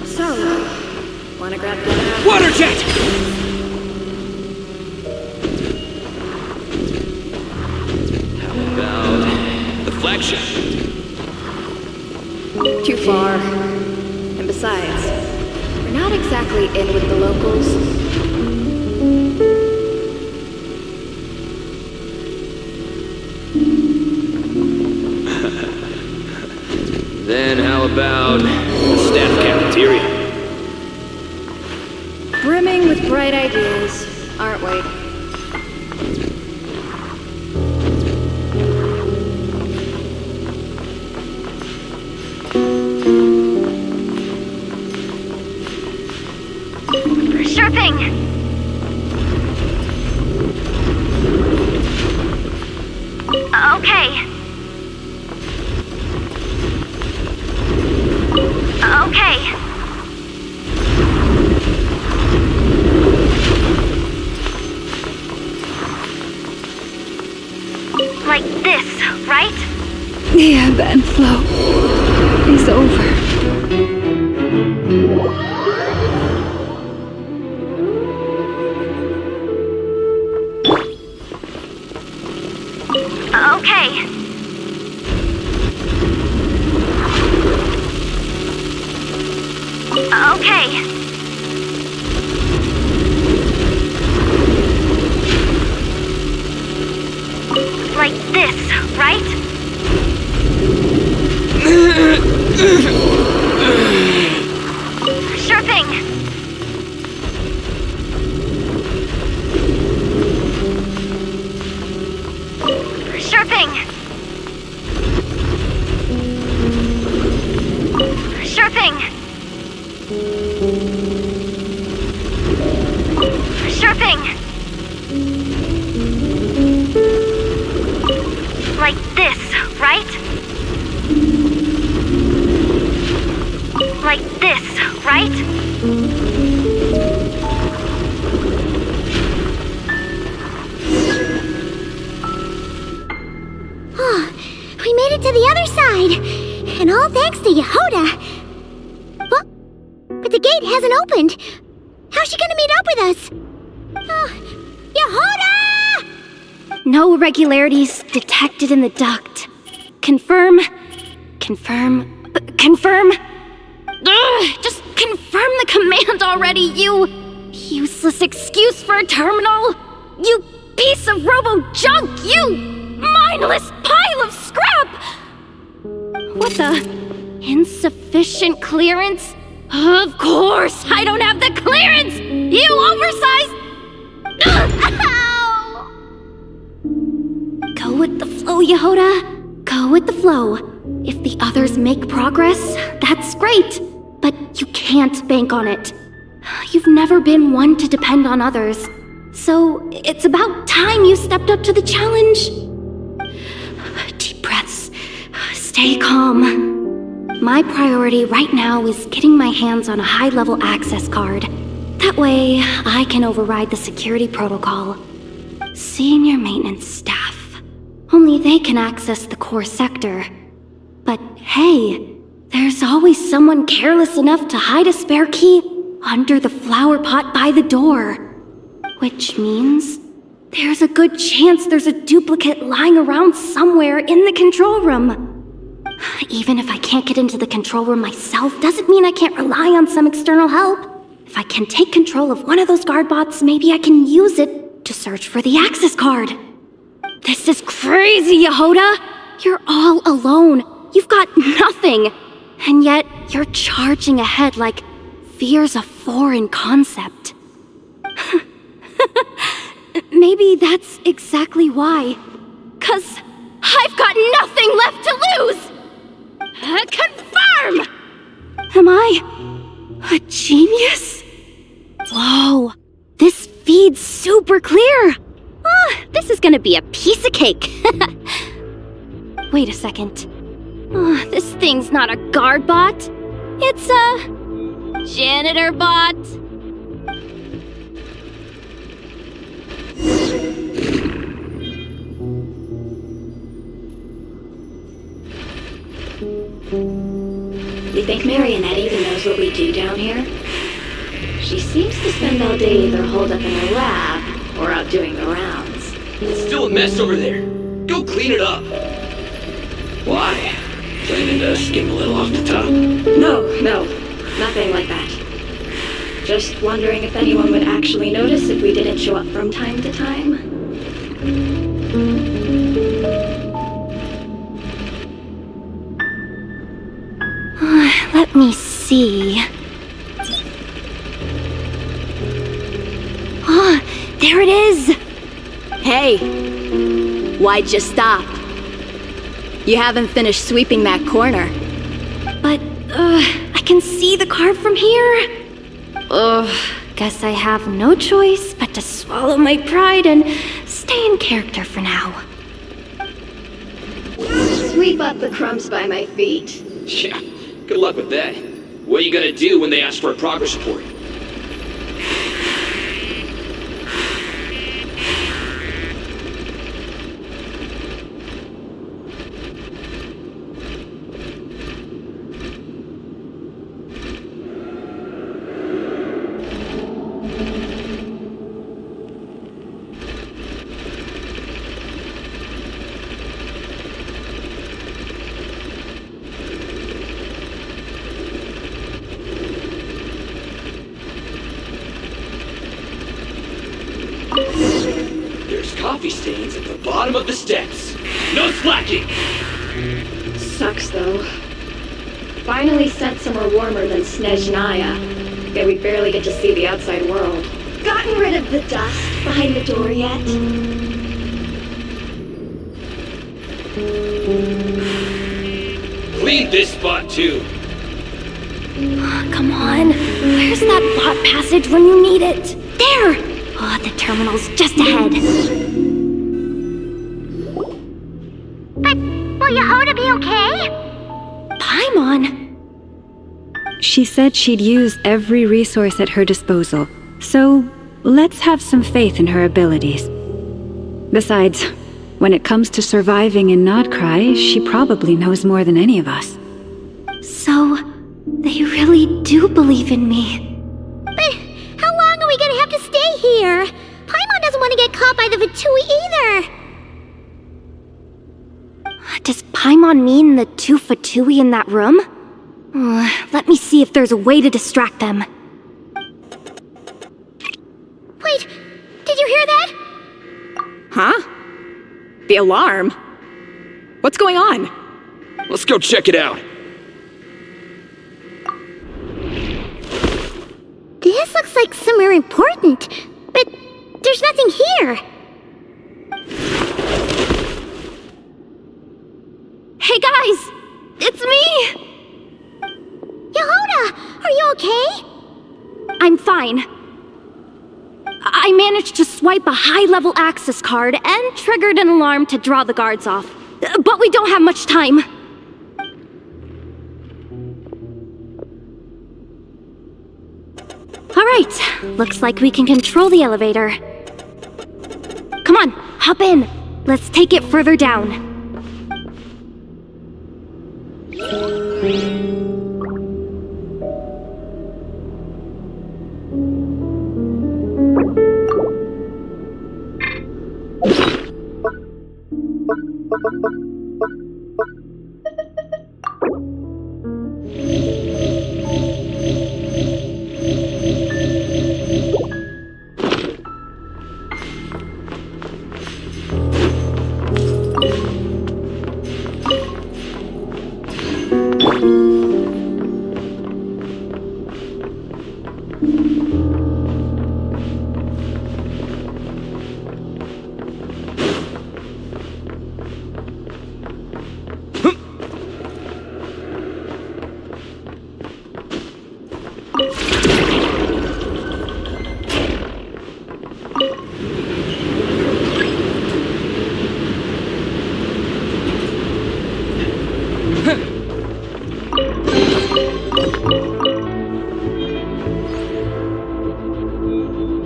[SPEAKER 6] So, wanna grab that?
[SPEAKER 7] Water jet! How about the flagship?
[SPEAKER 6] Too far. And besides, we're not exactly in with the locals.
[SPEAKER 7] Then how about the staff cafeteria?
[SPEAKER 6] Brimming with bright ideas, aren't we?
[SPEAKER 2] Sure thing. Okay. Okay. Like this, right?
[SPEAKER 5] The ebb and flow is over.
[SPEAKER 2] Okay. Okay. Like this, right? Sure thing. Sure thing. Sure thing. Sure thing. Like this, right? Like this, right?
[SPEAKER 3] Oh, we made it to the other side! And all thanks to Yehoda! Well, but the gate hasn't opened! How's she gonna meet up with us? Yehoda!
[SPEAKER 2] No irregularities detected in the duct. Confirm. Confirm. Confirm. Ugh, just confirm the command already, you useless excuse for a terminal. You piece of robo-junk, you mindless pile of scrap! What the? Insufficient clearance? Of course, I don't have the clearance! You oversized... Ow! Go with the flow, Yehoda. Go with the flow. If the others make progress, that's great. But you can't bank on it. You've never been one to depend on others. So it's about time you stepped up to the challenge. Deep breaths. Stay calm. My priority right now is getting my hands on a high-level access card. That way, I can override the security protocol. Senior maintenance staff. Only they can access the core sector. But hey, there's always someone careless enough to hide a spare key under the flower pot by the door. Which means there's a good chance there's a duplicate lying around somewhere in the control room. Even if I can't get into the control room myself, doesn't mean I can't rely on some external help. If I can take control of one of those guard bots, maybe I can use it to search for the access card. This is crazy, Yehoda! You're all alone. You've got nothing. And yet, you're charging ahead like fear's a foreign concept. Maybe that's exactly why. 'Cause I've got nothing left to lose! Confirm! Am I a genius? Whoa, this feed's super clear! This is gonna be a piece of cake. Wait a second. This thing's not a guard bot. It's a janitor bot.
[SPEAKER 5] You think Marionette even knows what we do down here? She seems to spend all day either holed up in her lab or out doing the rounds.
[SPEAKER 7] It's still a mess over there. Go clean it up. Why? Planning to skim a little off the top?
[SPEAKER 5] No, nothing like that. Just wondering if anyone would actually notice if we didn't show up from time to time.
[SPEAKER 2] me see. Ah, there it is!
[SPEAKER 6] Hey! Why'd you stop? You haven't finished sweeping that corner.
[SPEAKER 2] But, I can see the card from here. Guess I have no choice but to swallow my pride and stay in character for now.
[SPEAKER 8] Sweep up the crumbs by my feet.
[SPEAKER 7] Yeah, good luck with that. What are you gonna do when they ask for a progress report? There's coffee stains at the bottom of the steps. No slacking!
[SPEAKER 8] Sucks though. Finally sent somewhere warmer than Snezhnaya. Yet we barely get to see the outside world. Gotten rid of the dust behind the door yet?
[SPEAKER 7] Clean this spot too.
[SPEAKER 2] Come on, where's that bot passage when you need it? There! Oh, the terminal's just ahead.
[SPEAKER 3] But will Yehoda be okay?
[SPEAKER 2] Paimon?
[SPEAKER 5] She said she'd use every resource at her disposal, so let's have some faith in her abilities. Besides, when it comes to surviving in Nodcry, she probably knows more than any of us.
[SPEAKER 2] So, they really do believe in me.
[SPEAKER 3] But how long are we gonna have to stay here? Paimon doesn't want to get caught by the Fatui either.
[SPEAKER 2] Does Paimon mean the two Fatui in that room? Let me see if there's a way to distract them.
[SPEAKER 3] Wait, did you hear that?
[SPEAKER 6] Huh? The alarm? What's going on?
[SPEAKER 7] Let's go check it out.
[SPEAKER 3] This looks like somewhere important, but there's nothing here.
[SPEAKER 2] Hey guys! It's me!
[SPEAKER 3] Yehoda, are you okay?
[SPEAKER 2] I'm fine. I managed to swipe a high-level access card and triggered an alarm to draw the guards off. But we don't have much time. Alright, looks like we can control the elevator. Come on, hop in. Let's take it further down.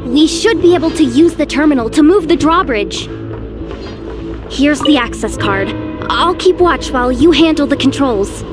[SPEAKER 2] We should be able to use the terminal to move the drawbridge. Here's the access card. I'll keep watch while you handle the controls.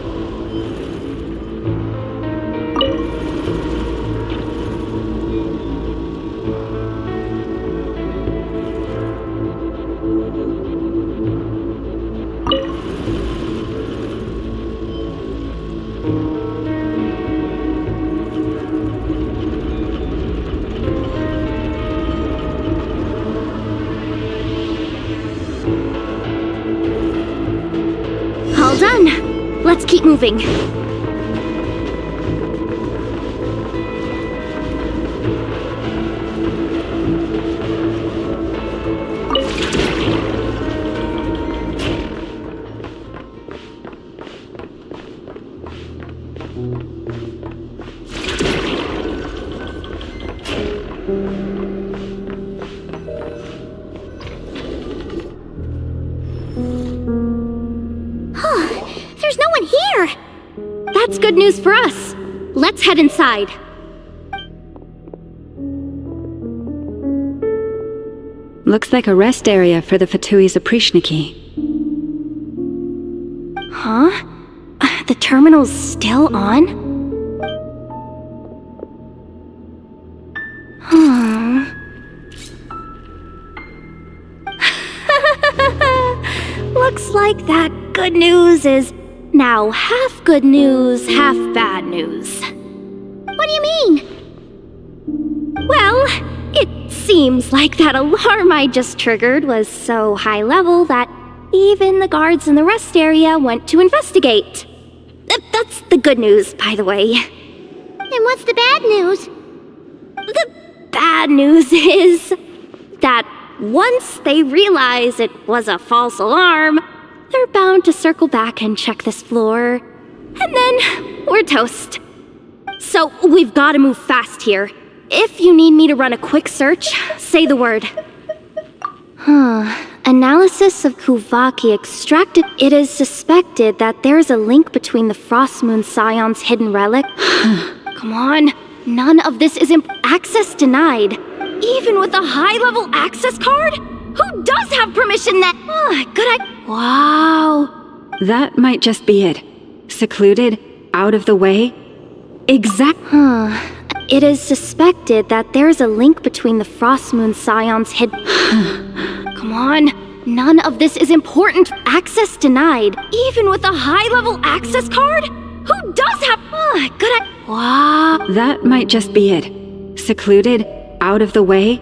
[SPEAKER 2] All done. Let's keep moving.
[SPEAKER 3] There's no one here!
[SPEAKER 2] That's good news for us. Let's head inside.
[SPEAKER 5] Looks like a rest area for the Fatui's Oprishniki.
[SPEAKER 2] Huh? The terminal's still on? Looks like that good news is now half good news, half bad news.
[SPEAKER 3] What do you mean?
[SPEAKER 2] Well, it seems like that alarm I just triggered was so high level that even the guards in the rest area went to investigate. That's the good news, by the way.
[SPEAKER 3] And what's the bad news?
[SPEAKER 2] The bad news is that once they realize it was a false alarm, they're bound to circle back and check this floor. And then we're toast. So we've got to move fast here. If you need me to run a quick search, say the word. Analysis of Kuvaki extracted. It is suspected that there's a link between the Frost Moon Scion's hidden relic. Come on. None of this is access denied. Even with a high-level access card? Who does have permission that... Wow.
[SPEAKER 5] That might just be it. Secluded, out of the way.
[SPEAKER 2] It is suspected that there's a link between the Frost Moon Scion's hidden... Come on. None of this is important. Access denied. Even with a high-level access card? Who does have... Wow.
[SPEAKER 5] That might just be it. Secluded, out of the way.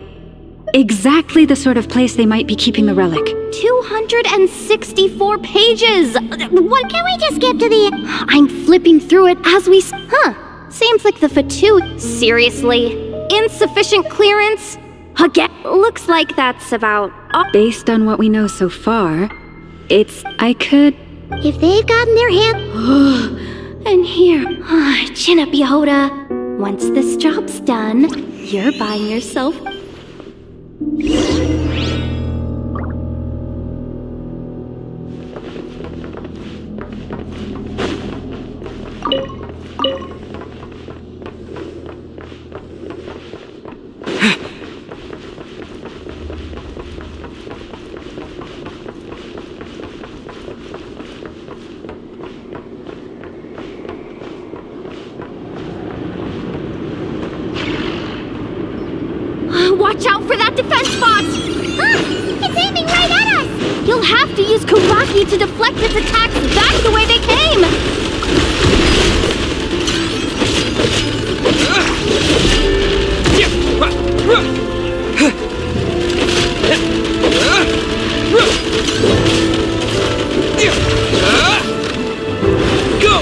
[SPEAKER 5] Exactly the sort of place they might be keeping the relic.
[SPEAKER 2] 264 pages! What?
[SPEAKER 3] Can we just skip to the...
[SPEAKER 2] I'm flipping through it as we... Seems like the Fatu... Seriously? Insufficient clearance? Again? Looks like that's about...
[SPEAKER 5] Based on what we know so far, I could...
[SPEAKER 3] If they've gotten their hand...
[SPEAKER 2] And here... Chin up, Yehoda. Once this job's done, you're buying yourself... Watch out for that defense bot!
[SPEAKER 3] It's aiming right at us!
[SPEAKER 2] You'll have to use Kuraki to deflect its attacks back the way they came!
[SPEAKER 7] Go!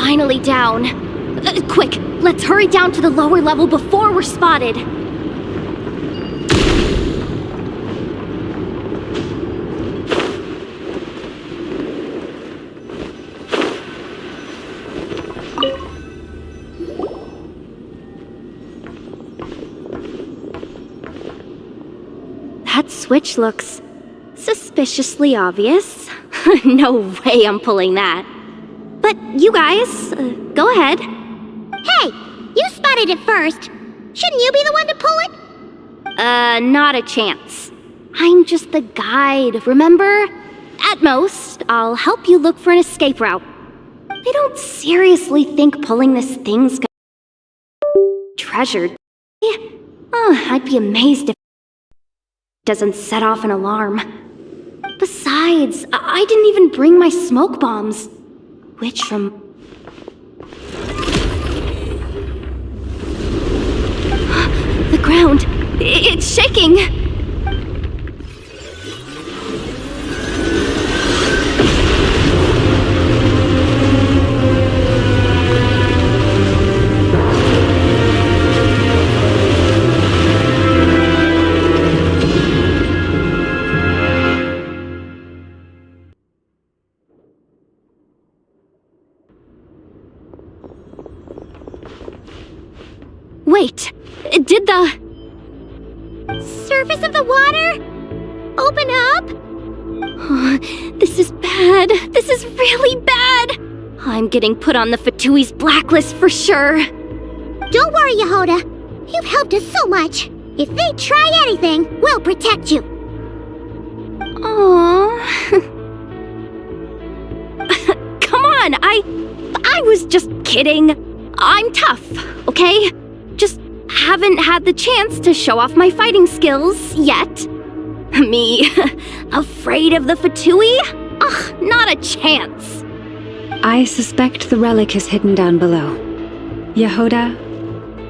[SPEAKER 2] finally down. Quick, let's hurry down to the lower level before we're spotted. That switch looks suspiciously obvious. No way I'm pulling that. But you guys, go ahead.
[SPEAKER 3] Hey, you spotted it first. Shouldn't you be the one to pull it?
[SPEAKER 2] Not a chance. I'm just the guide, remember? At most, I'll help you look for an escape route. I don't seriously think pulling this thing's treasured. I'd be amazed if it doesn't set off an alarm. Besides, I didn't even bring my smoke bombs. Which from... The ground! It's shaking! Wait, did the...
[SPEAKER 3] Surface of the water? Open up?
[SPEAKER 2] This is bad. This is really bad. I'm getting put on the Fatui's blacklist for sure.
[SPEAKER 3] Don't worry, Yehoda. You've helped us so much. If they try anything, we'll protect you.
[SPEAKER 2] Aww. Come on, I was just kidding. I'm tough, okay? Just haven't had the chance to show off my fighting skills yet. Me, afraid of the Fatui? Ugh, not a chance.
[SPEAKER 5] I suspect the relic is hidden down below. Yehoda,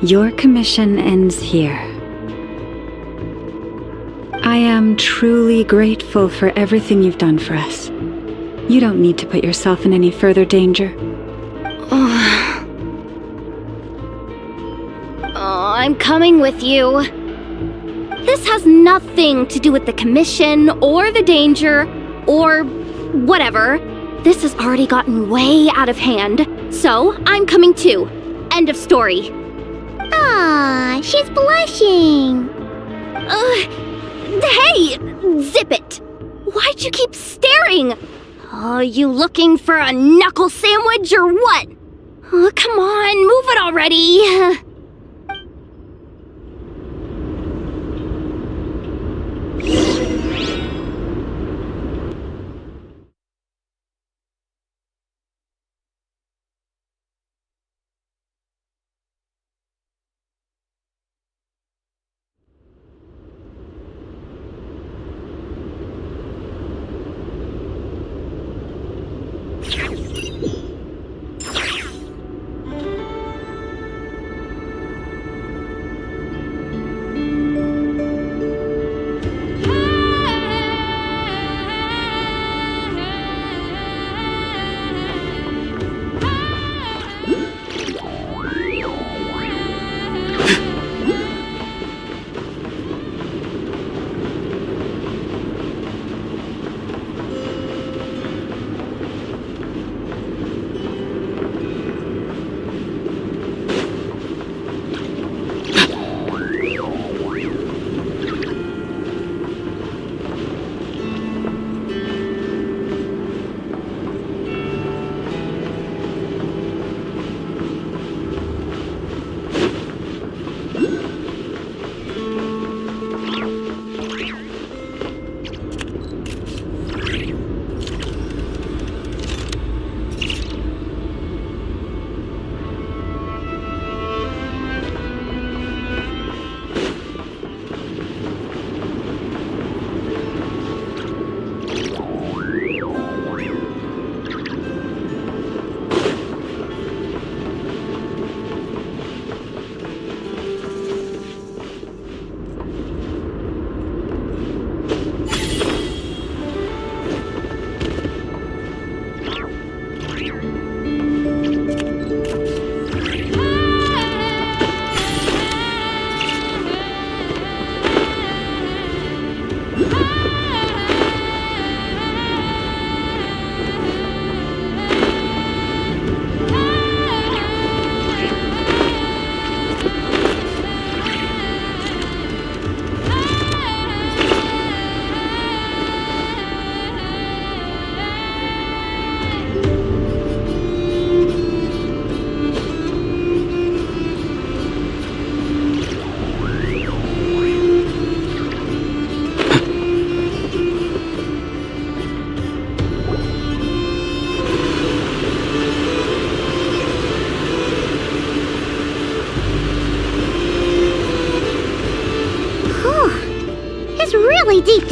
[SPEAKER 5] your commission ends here. I am truly grateful for everything you've done for us. You don't need to put yourself in any further danger.
[SPEAKER 2] I'm coming with you. This has nothing to do with the commission or the danger or whatever. This has already gotten way out of hand, so I'm coming too. End of story.
[SPEAKER 3] Ah, she's blushing.
[SPEAKER 2] Hey! Zip it! Why'd you keep staring? Oh, you looking for a knuckle sandwich or what? Oh, come on, move it already.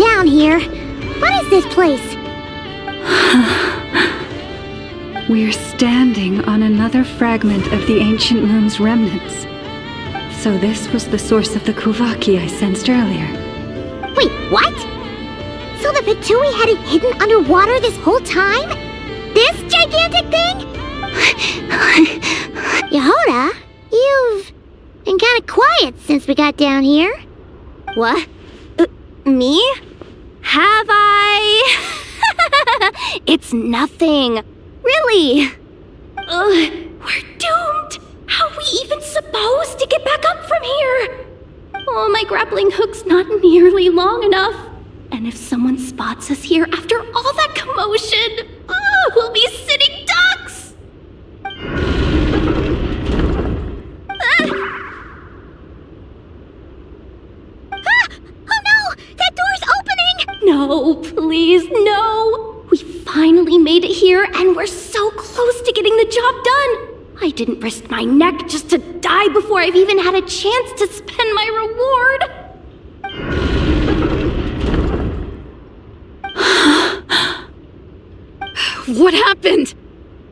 [SPEAKER 3] down here. What is this place?
[SPEAKER 5] We're standing on another fragment of the ancient moon's remnants. So this was the source of the Kuvaki I sensed earlier.
[SPEAKER 3] Wait, what? So the Fatui had it hidden underwater this whole time? This gigantic thing? Yehoda, you've been kind of quiet since we got down here.
[SPEAKER 2] What? Me? Have I? It's nothing. Really. We're doomed. How are we even supposed to get back up from here? Oh, my grappling hook's not nearly long enough. And if someone spots us here after all that commotion, we'll be sitting ducks!
[SPEAKER 3] Oh no! That door's opening!
[SPEAKER 2] No, please, no! We finally made it here, and we're so close to getting the job done! I didn't risk my neck just to die before I've even had a chance to spend my reward!
[SPEAKER 6] What happened?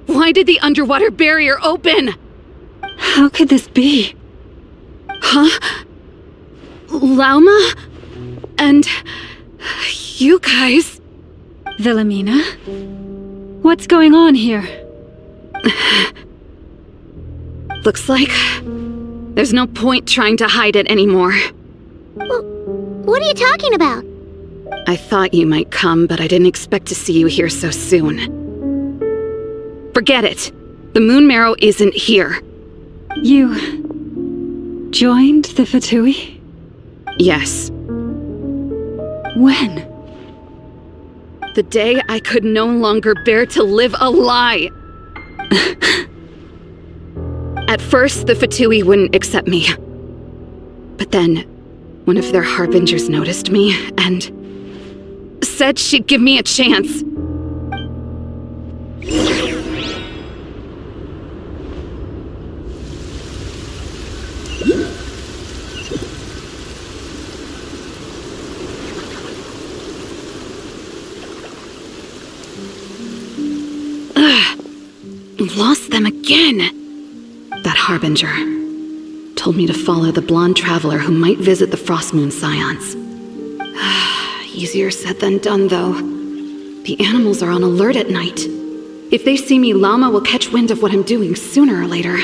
[SPEAKER 6] Why did the underwater barrier open?
[SPEAKER 5] How could this be?
[SPEAKER 6] Huh? Lauma? And you guys?
[SPEAKER 5] Wilhelmina? What's going on here?
[SPEAKER 6] Looks like there's no point trying to hide it anymore.
[SPEAKER 3] What are you talking about?
[SPEAKER 6] I thought you might come, but I didn't expect to see you here so soon. Forget it. The moon marrow isn't here.
[SPEAKER 5] You joined the Fatui?
[SPEAKER 6] Yes.
[SPEAKER 5] When?
[SPEAKER 6] The day I could no longer bear to live a lie. At first, the Fatui wouldn't accept me. But then, one of their harbingers noticed me and said she'd give me a chance. Lost them again. That harbinger told me to follow the blonde traveler who might visit the Frostmoon Scions. Easier said than done, though. The animals are on alert at night. If they see me, Lauma will catch wind of what I'm doing sooner or later.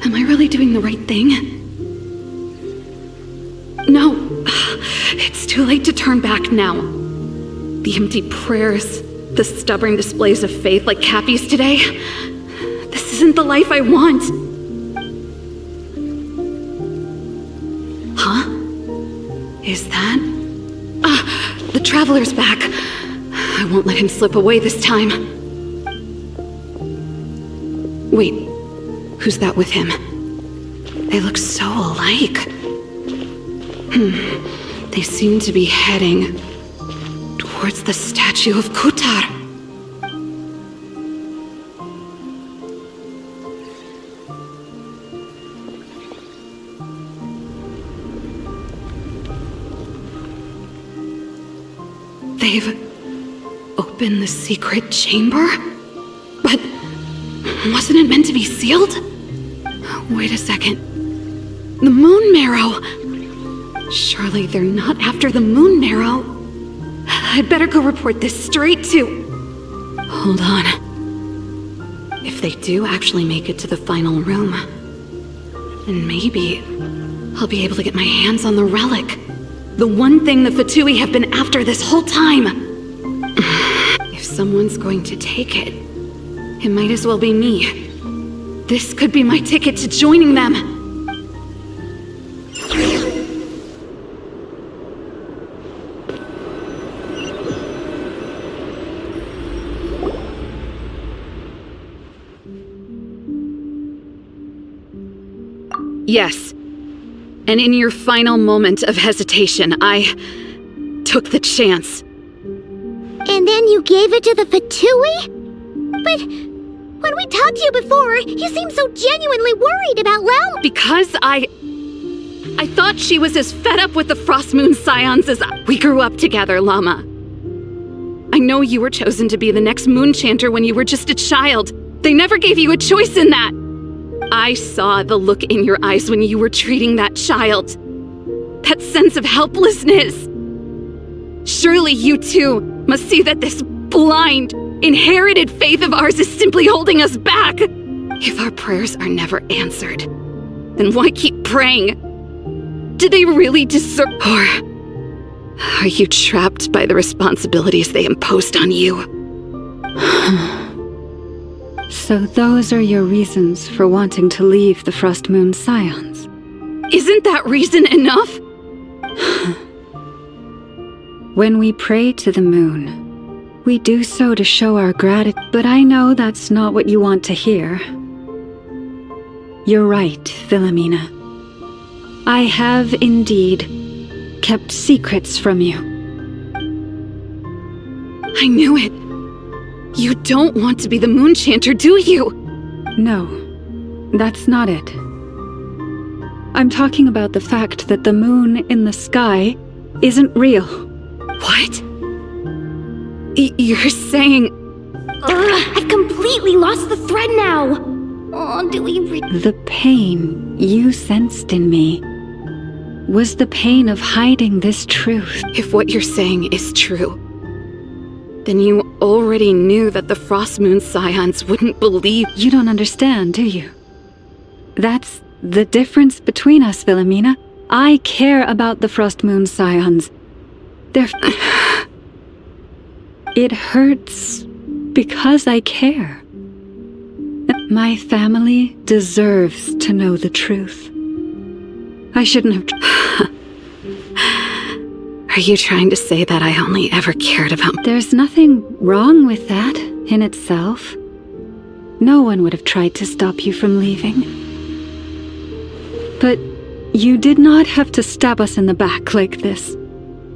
[SPEAKER 6] Am I really doing the right thing? No, it's too late to turn back now. The empty prayers, the stubborn displays of faith like Cappy's today. This isn't the life I want. Huh? Is that? The Traveler's back. I won't let him slip away this time. Wait, who's that with him? They look so alike. They seem to be heading towards the statue of Kutar. They've opened the secret chamber? But wasn't it meant to be sealed? Wait a second. The moon marrow! Surely they're not after the moon marrow. I'd better go report this straight to... Hold on. If they do actually make it to the final room, then maybe I'll be able to get my hands on the relic. The one thing the Fatui have been after this whole time. If someone's going to take it, it might as well be me. This could be my ticket to joining them. Yes. And in your final moment of hesitation, I took the chance.
[SPEAKER 3] And then you gave it to the Fatui? But when we talked to you before, you seemed so genuinely worried about Lauma.
[SPEAKER 6] Because I I thought she was as fed up with the Frost Moon Scions as we grew up together, Llama. I know you were chosen to be the next Moon Chanter when you were just a child. They never gave you a choice in that. I saw the look in your eyes when you were treating that child. That sense of helplessness. Surely you too must see that this blind, inherited faith of ours is simply holding us back. If our prayers are never answered, then why keep praying? Do they really deserve... Or are you trapped by the responsibilities they imposed on you?
[SPEAKER 5] So those are your reasons for wanting to leave the Frost Moon Scions?
[SPEAKER 6] Isn't that reason enough?
[SPEAKER 5] When we pray to the moon, we do so to show our gratitude. But I know that's not what you want to hear. You're right, Philomena. I have indeed kept secrets from you.
[SPEAKER 6] I knew it. You don't want to be the Moon Chanter, do you?
[SPEAKER 5] No, that's not it. I'm talking about the fact that the moon in the sky isn't real.
[SPEAKER 6] What? You're saying...
[SPEAKER 2] I've completely lost the thread now. Oh, do we
[SPEAKER 5] The pain you sensed in me was the pain of hiding this truth.
[SPEAKER 6] If what you're saying is true, then you already knew that the Frost Moon Scions wouldn't believe...
[SPEAKER 5] You don't understand, do you? That's the difference between us, Philomena. I care about the Frost Moon Scions. It hurts because I care. My family deserves to know the truth. I shouldn't have...
[SPEAKER 6] Are you trying to say that I only ever cared about...
[SPEAKER 5] There's nothing wrong with that in itself. No one would have tried to stop you from leaving. But you did not have to stab us in the back like this.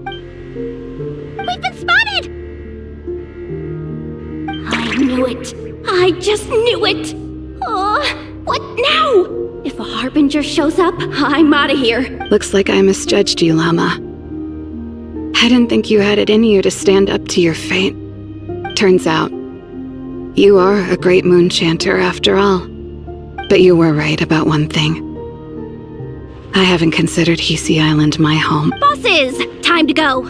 [SPEAKER 3] We've been spotted!
[SPEAKER 2] I knew it. I just knew it. What now? If a Harbinger shows up, I'm out of here.
[SPEAKER 6] Looks like I misjudged you, Llama. I didn't think you had it in you to stand up to your fate. Turns out, you are a great Moon Chanter after all. But you were right about one thing. I haven't considered Hisi Island my home.
[SPEAKER 2] Bosses, time to go.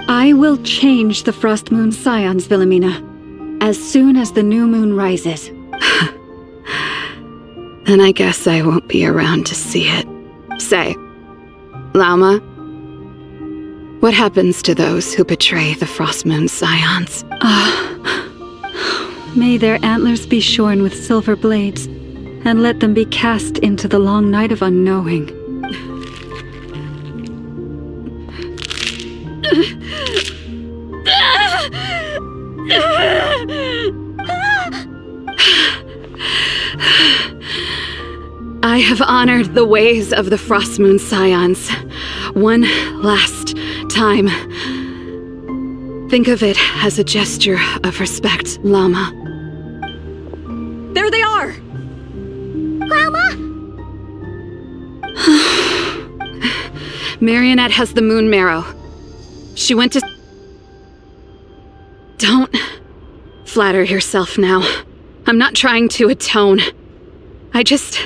[SPEAKER 5] I will change the Frost Moon Scions, Philomena, as soon as the new moon rises.
[SPEAKER 6] Then I guess I won't be around to see it. Say, Llama, what happens to those who betray the Frost Moon Scions?
[SPEAKER 5] May their antlers be shorn with silver blades, and let them be cast into the long night of unknowing.
[SPEAKER 6] I have honored the ways of the Frost Moon Scions one last time. Think of it as a gesture of respect, Llama. There they are!
[SPEAKER 3] Grandma?
[SPEAKER 6] Marionette has the moon marrow. She went to... Don't flatter yourself now. I'm not trying to atone. I just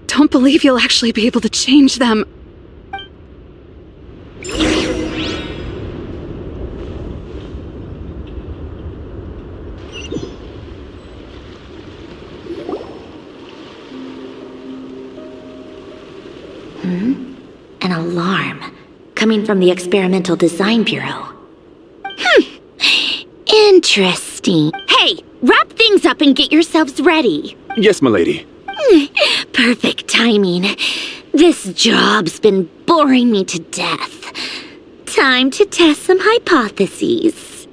[SPEAKER 6] don't believe you'll actually be able to change them.
[SPEAKER 3] An alarm coming from the Experimental Design Bureau. Interesting. Hey, wrap things up and get yourselves ready.
[SPEAKER 9] Yes, m'lady.
[SPEAKER 3] Perfect timing. This job's been boring me to death. Time to test some hypotheses.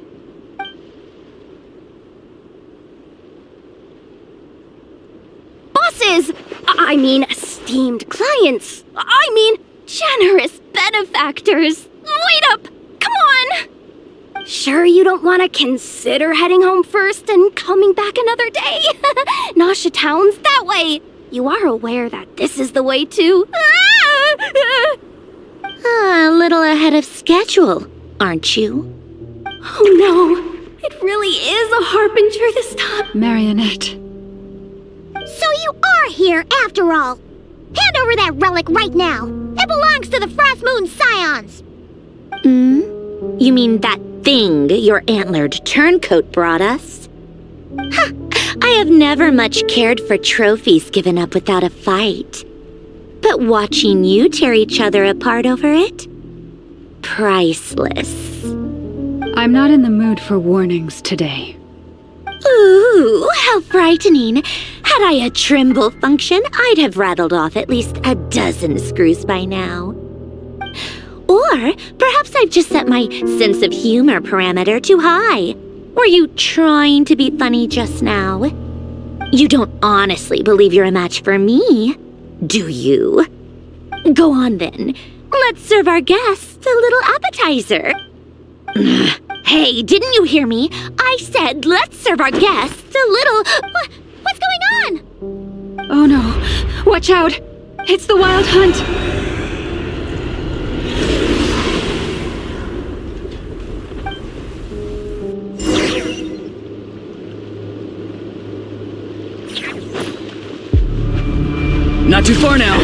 [SPEAKER 2] Bosses! I mean, esteemed clients. I mean, generous benefactors. Wait up! Come on! Sure you don't want to consider heading home first and coming back another day? Nasha Town's that way. You are aware that this is the way to...
[SPEAKER 3] A little ahead of schedule, aren't you?
[SPEAKER 2] Oh no! It really is a harbinger this time!
[SPEAKER 5] Marionette.
[SPEAKER 3] So you are here after all! Hand over that relic right now! It belongs to the Frost Moon Scions! You mean that thing your antlered turncoat brought us? Huh, I have never much cared for trophies given up without a fight. But watching you tear each other apart over it? Priceless.
[SPEAKER 5] I'm not in the mood for warnings today.
[SPEAKER 3] Ooh, how frightening. Had I a Trimble function, I'd have rattled off at least a dozen screws by now. Or perhaps I've just set my sense of humor parameter too high. Were you trying to be funny just now? You don't honestly believe you're a match for me, do you? Go on then. Let's serve our guests a little appetizer. Hey, didn't you hear me? I said let's serve our guests a little... What's going on?
[SPEAKER 5] Oh no. Watch out. It's the Wild Hunt.
[SPEAKER 1] Not too far now.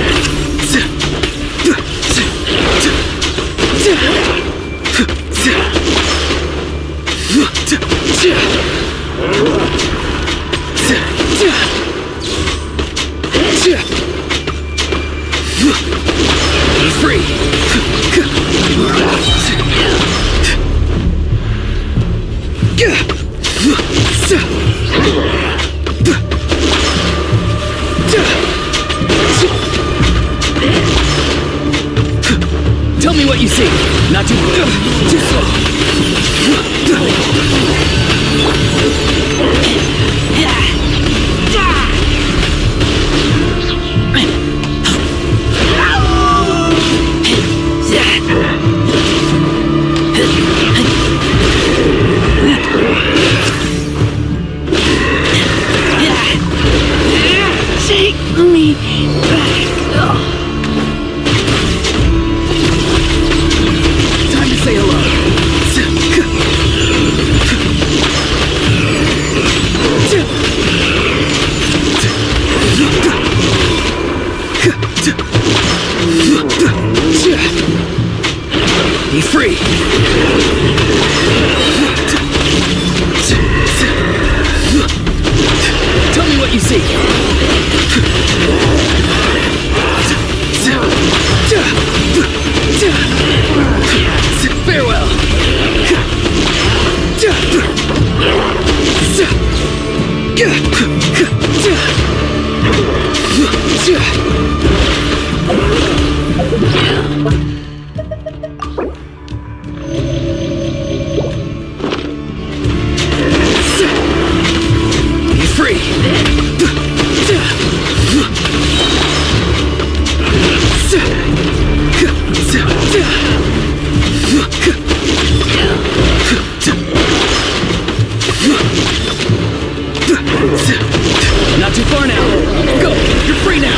[SPEAKER 1] Be free. Tell me what you see. Not too slow.
[SPEAKER 6] Take me back.
[SPEAKER 1] Time to say hello. Be free. Tell me what you see. Farewell. Be free. Not too far now. Go. You're free now.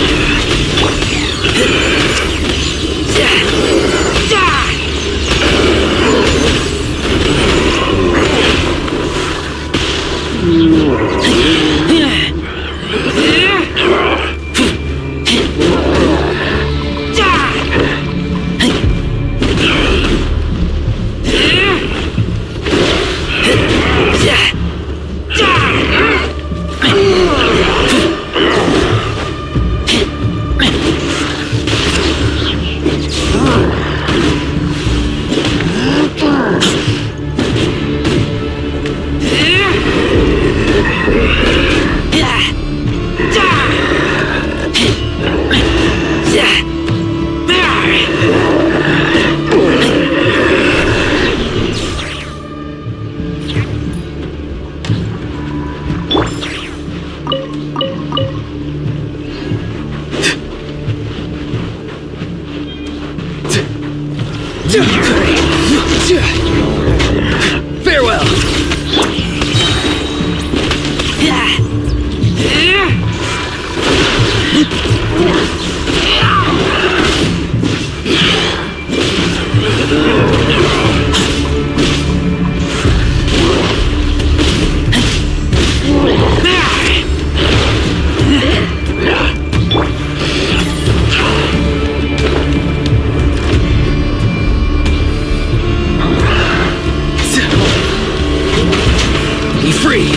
[SPEAKER 1] free!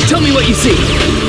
[SPEAKER 1] Tell me what you see!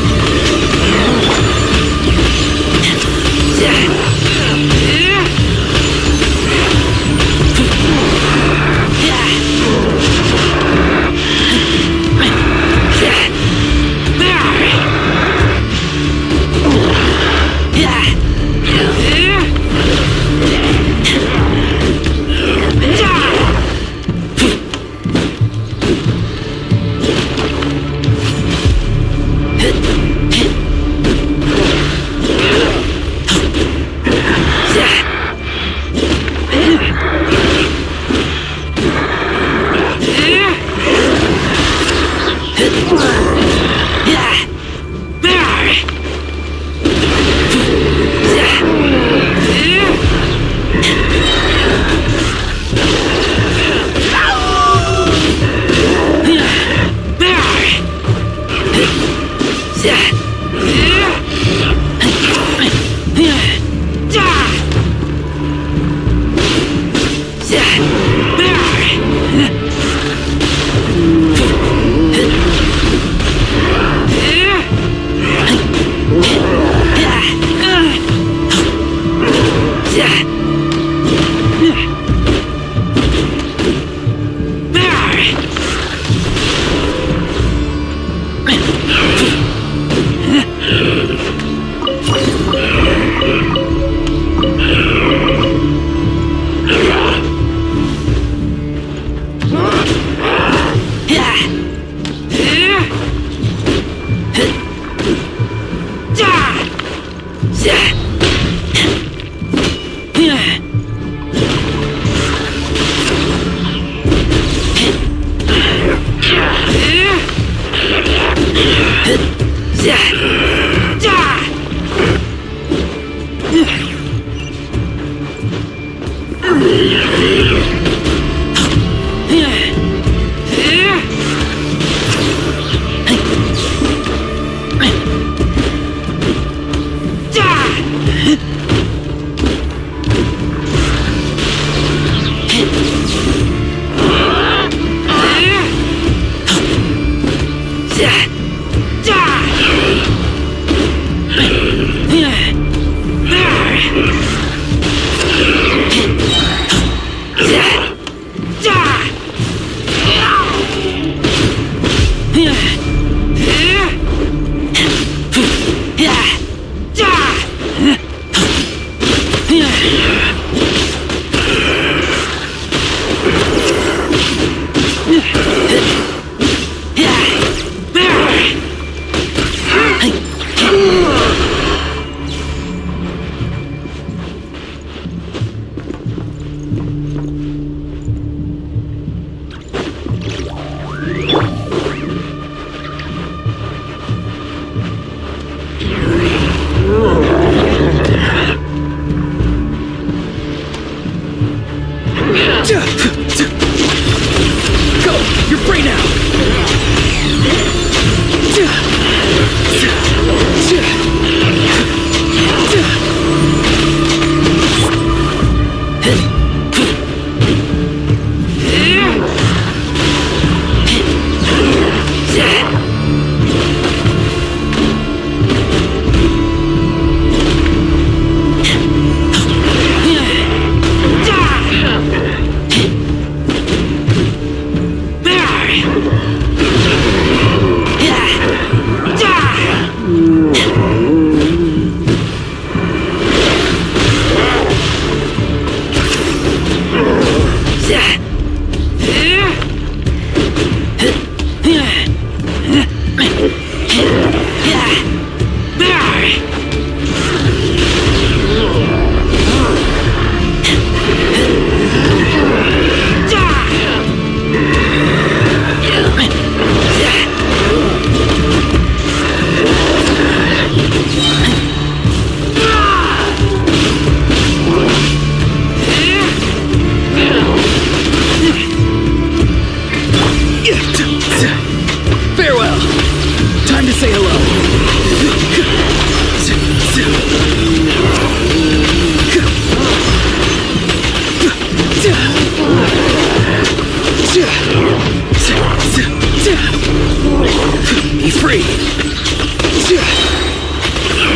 [SPEAKER 1] He's free!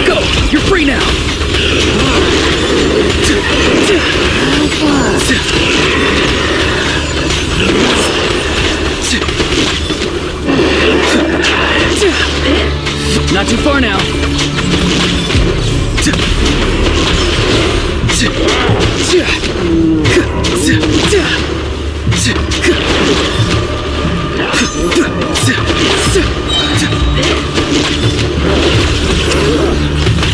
[SPEAKER 1] Go! You're free now! Not too far now.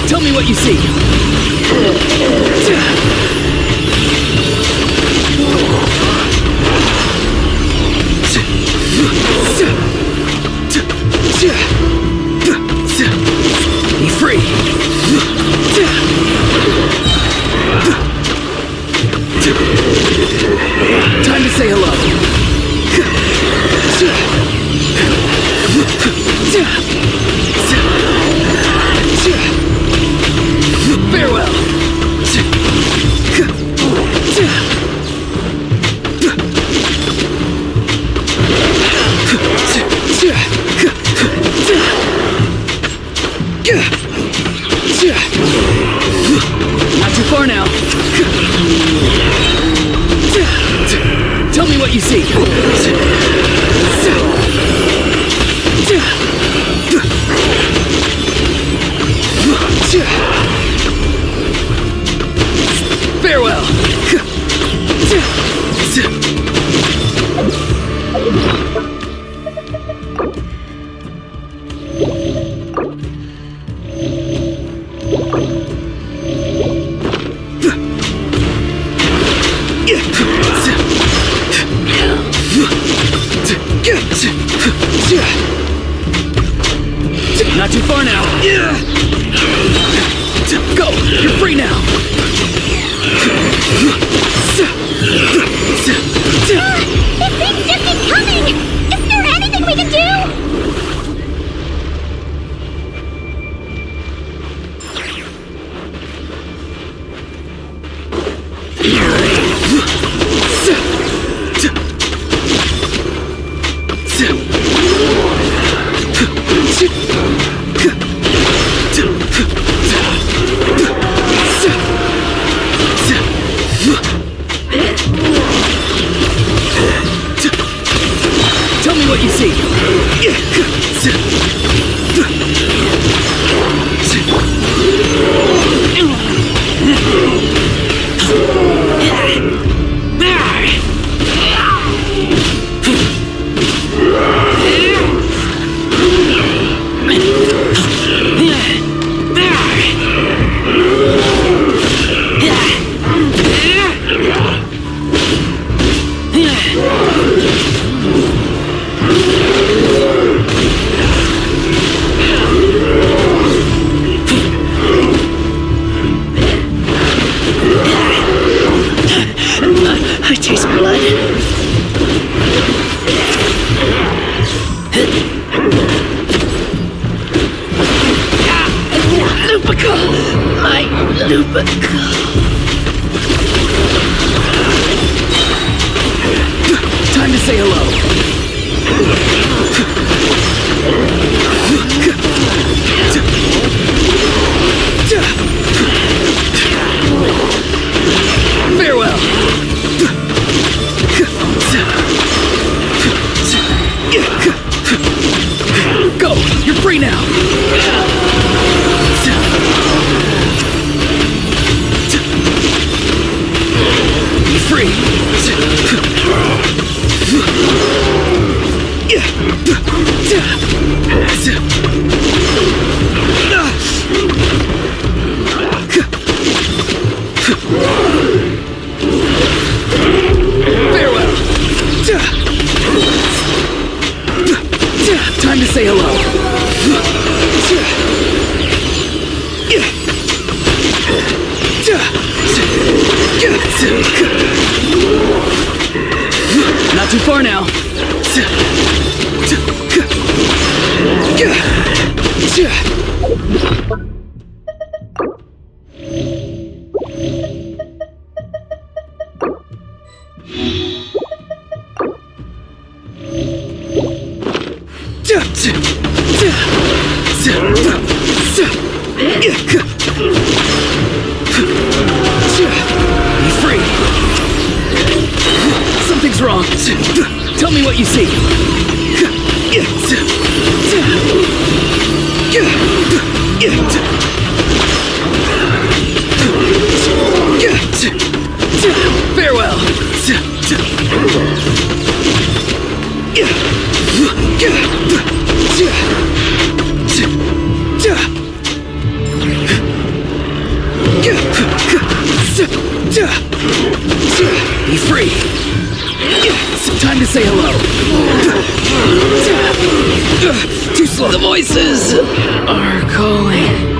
[SPEAKER 1] Tell me what you see. Be free. Time to say hello. Farewell. Not too far now. Tell me what you see. Farewell. Not too far now. Go! You're free now!
[SPEAKER 2] It seems just keep coming! Isn't there anything we can do?
[SPEAKER 1] Tell me what you see.
[SPEAKER 4] I taste blood. Lupical! My Lupical!
[SPEAKER 1] Time to say hello. Farewell. Go! You're free now! Be free! Farewell! Time to say hello. Not too far now. Be free. Something's wrong. Tell me what you see. Farewell. Be free. It's time to say hello. Too slow. The voices are calling.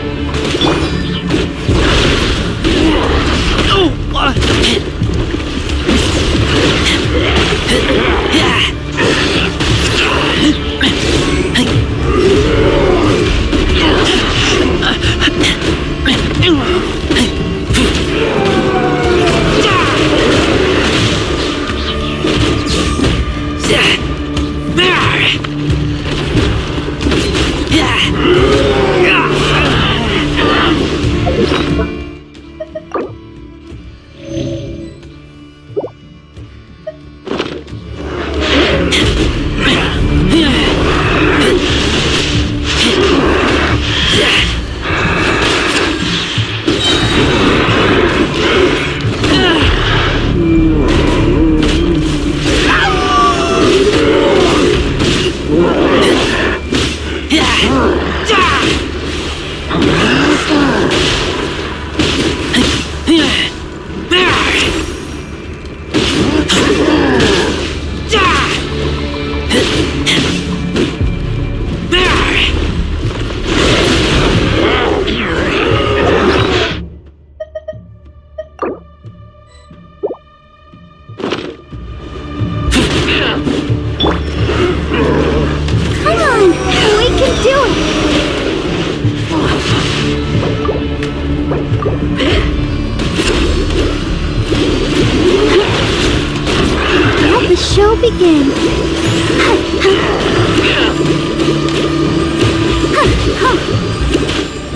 [SPEAKER 2] Show begin.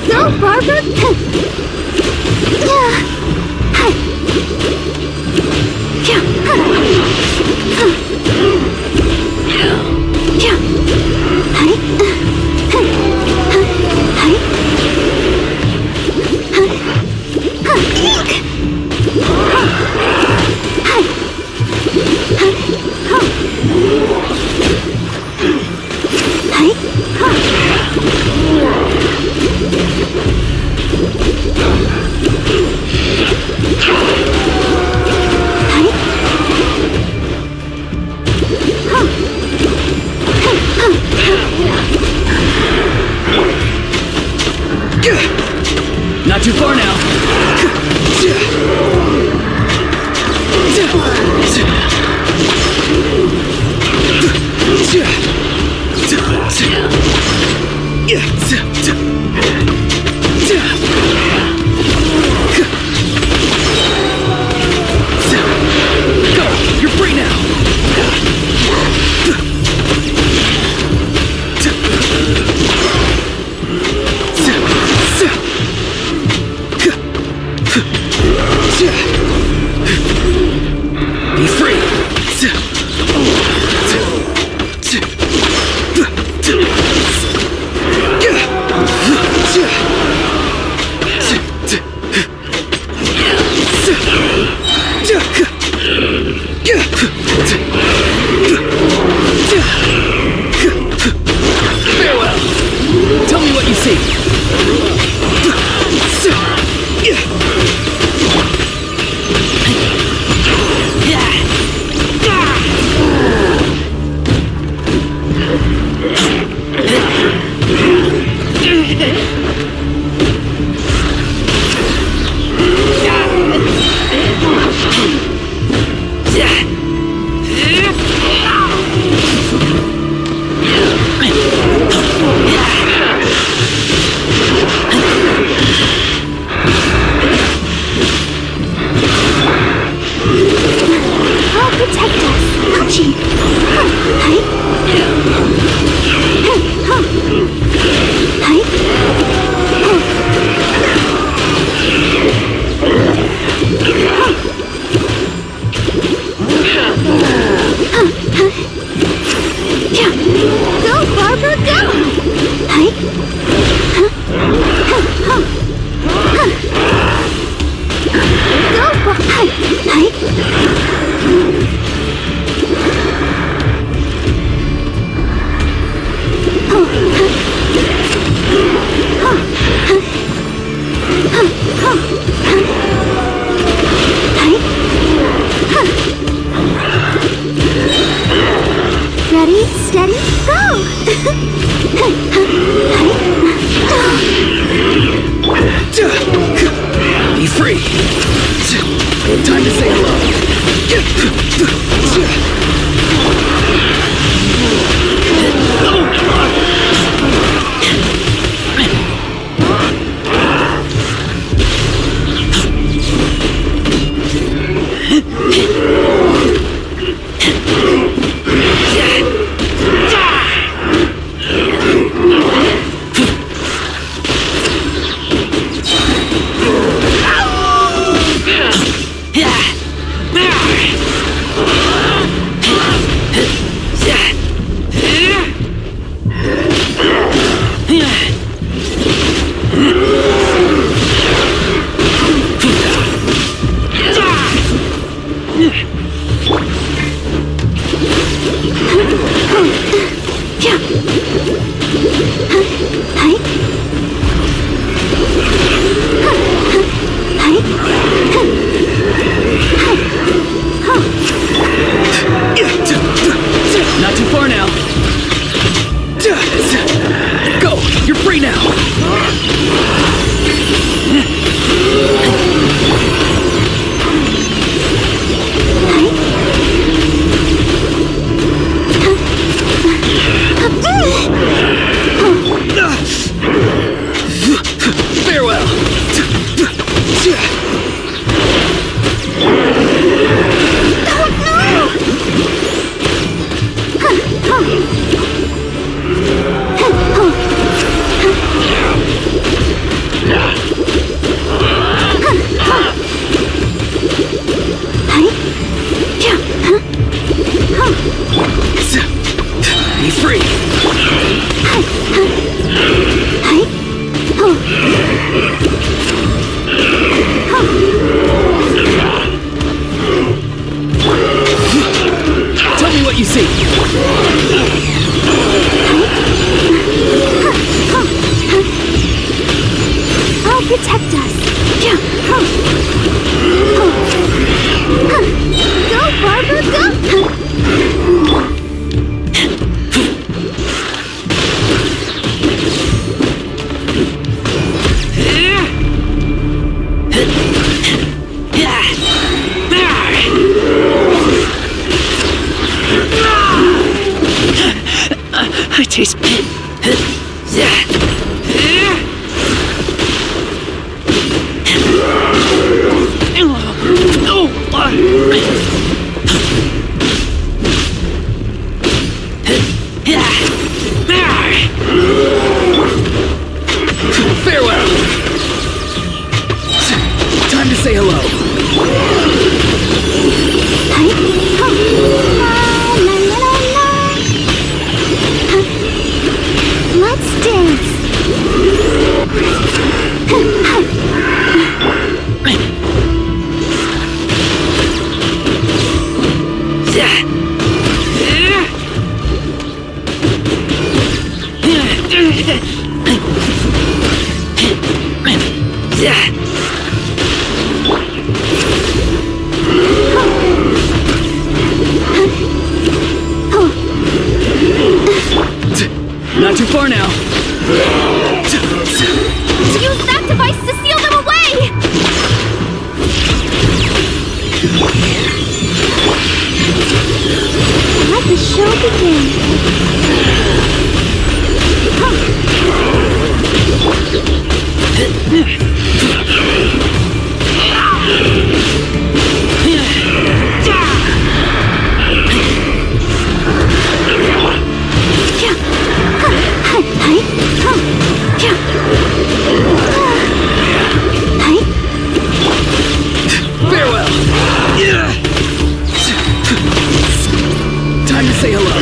[SPEAKER 2] Go, Barbara.
[SPEAKER 1] Not too far now. Go! You're free now! Be free! Farewell! Tell me what you see!
[SPEAKER 2] I'll protect us. Hachi. Hi. Ready, steady, go!
[SPEAKER 1] Be free. Time to say Not too far now. Go! You're free now! Farewell! Be free! Tell me what you see!
[SPEAKER 2] I'll protect us. Go, Barbara, go!
[SPEAKER 4] I taste...
[SPEAKER 1] Farewell! Time to say hello.
[SPEAKER 2] Let's dance.
[SPEAKER 1] Not too far now.
[SPEAKER 2] Use that device to seal them away! Let the show begin.
[SPEAKER 1] Farewell! Time to say hello.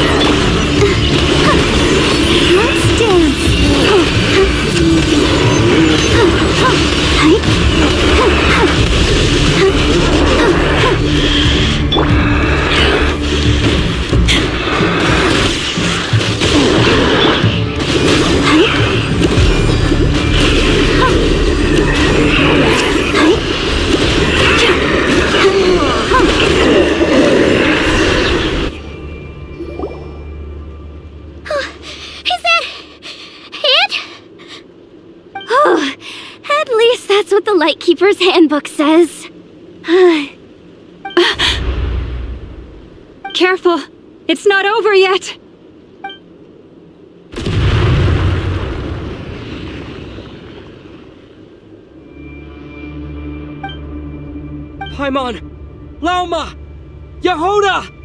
[SPEAKER 2] Lightkeeper's handbook says.
[SPEAKER 5] Careful! It's not over yet!
[SPEAKER 9] Paimon! Laoma! Yehoda!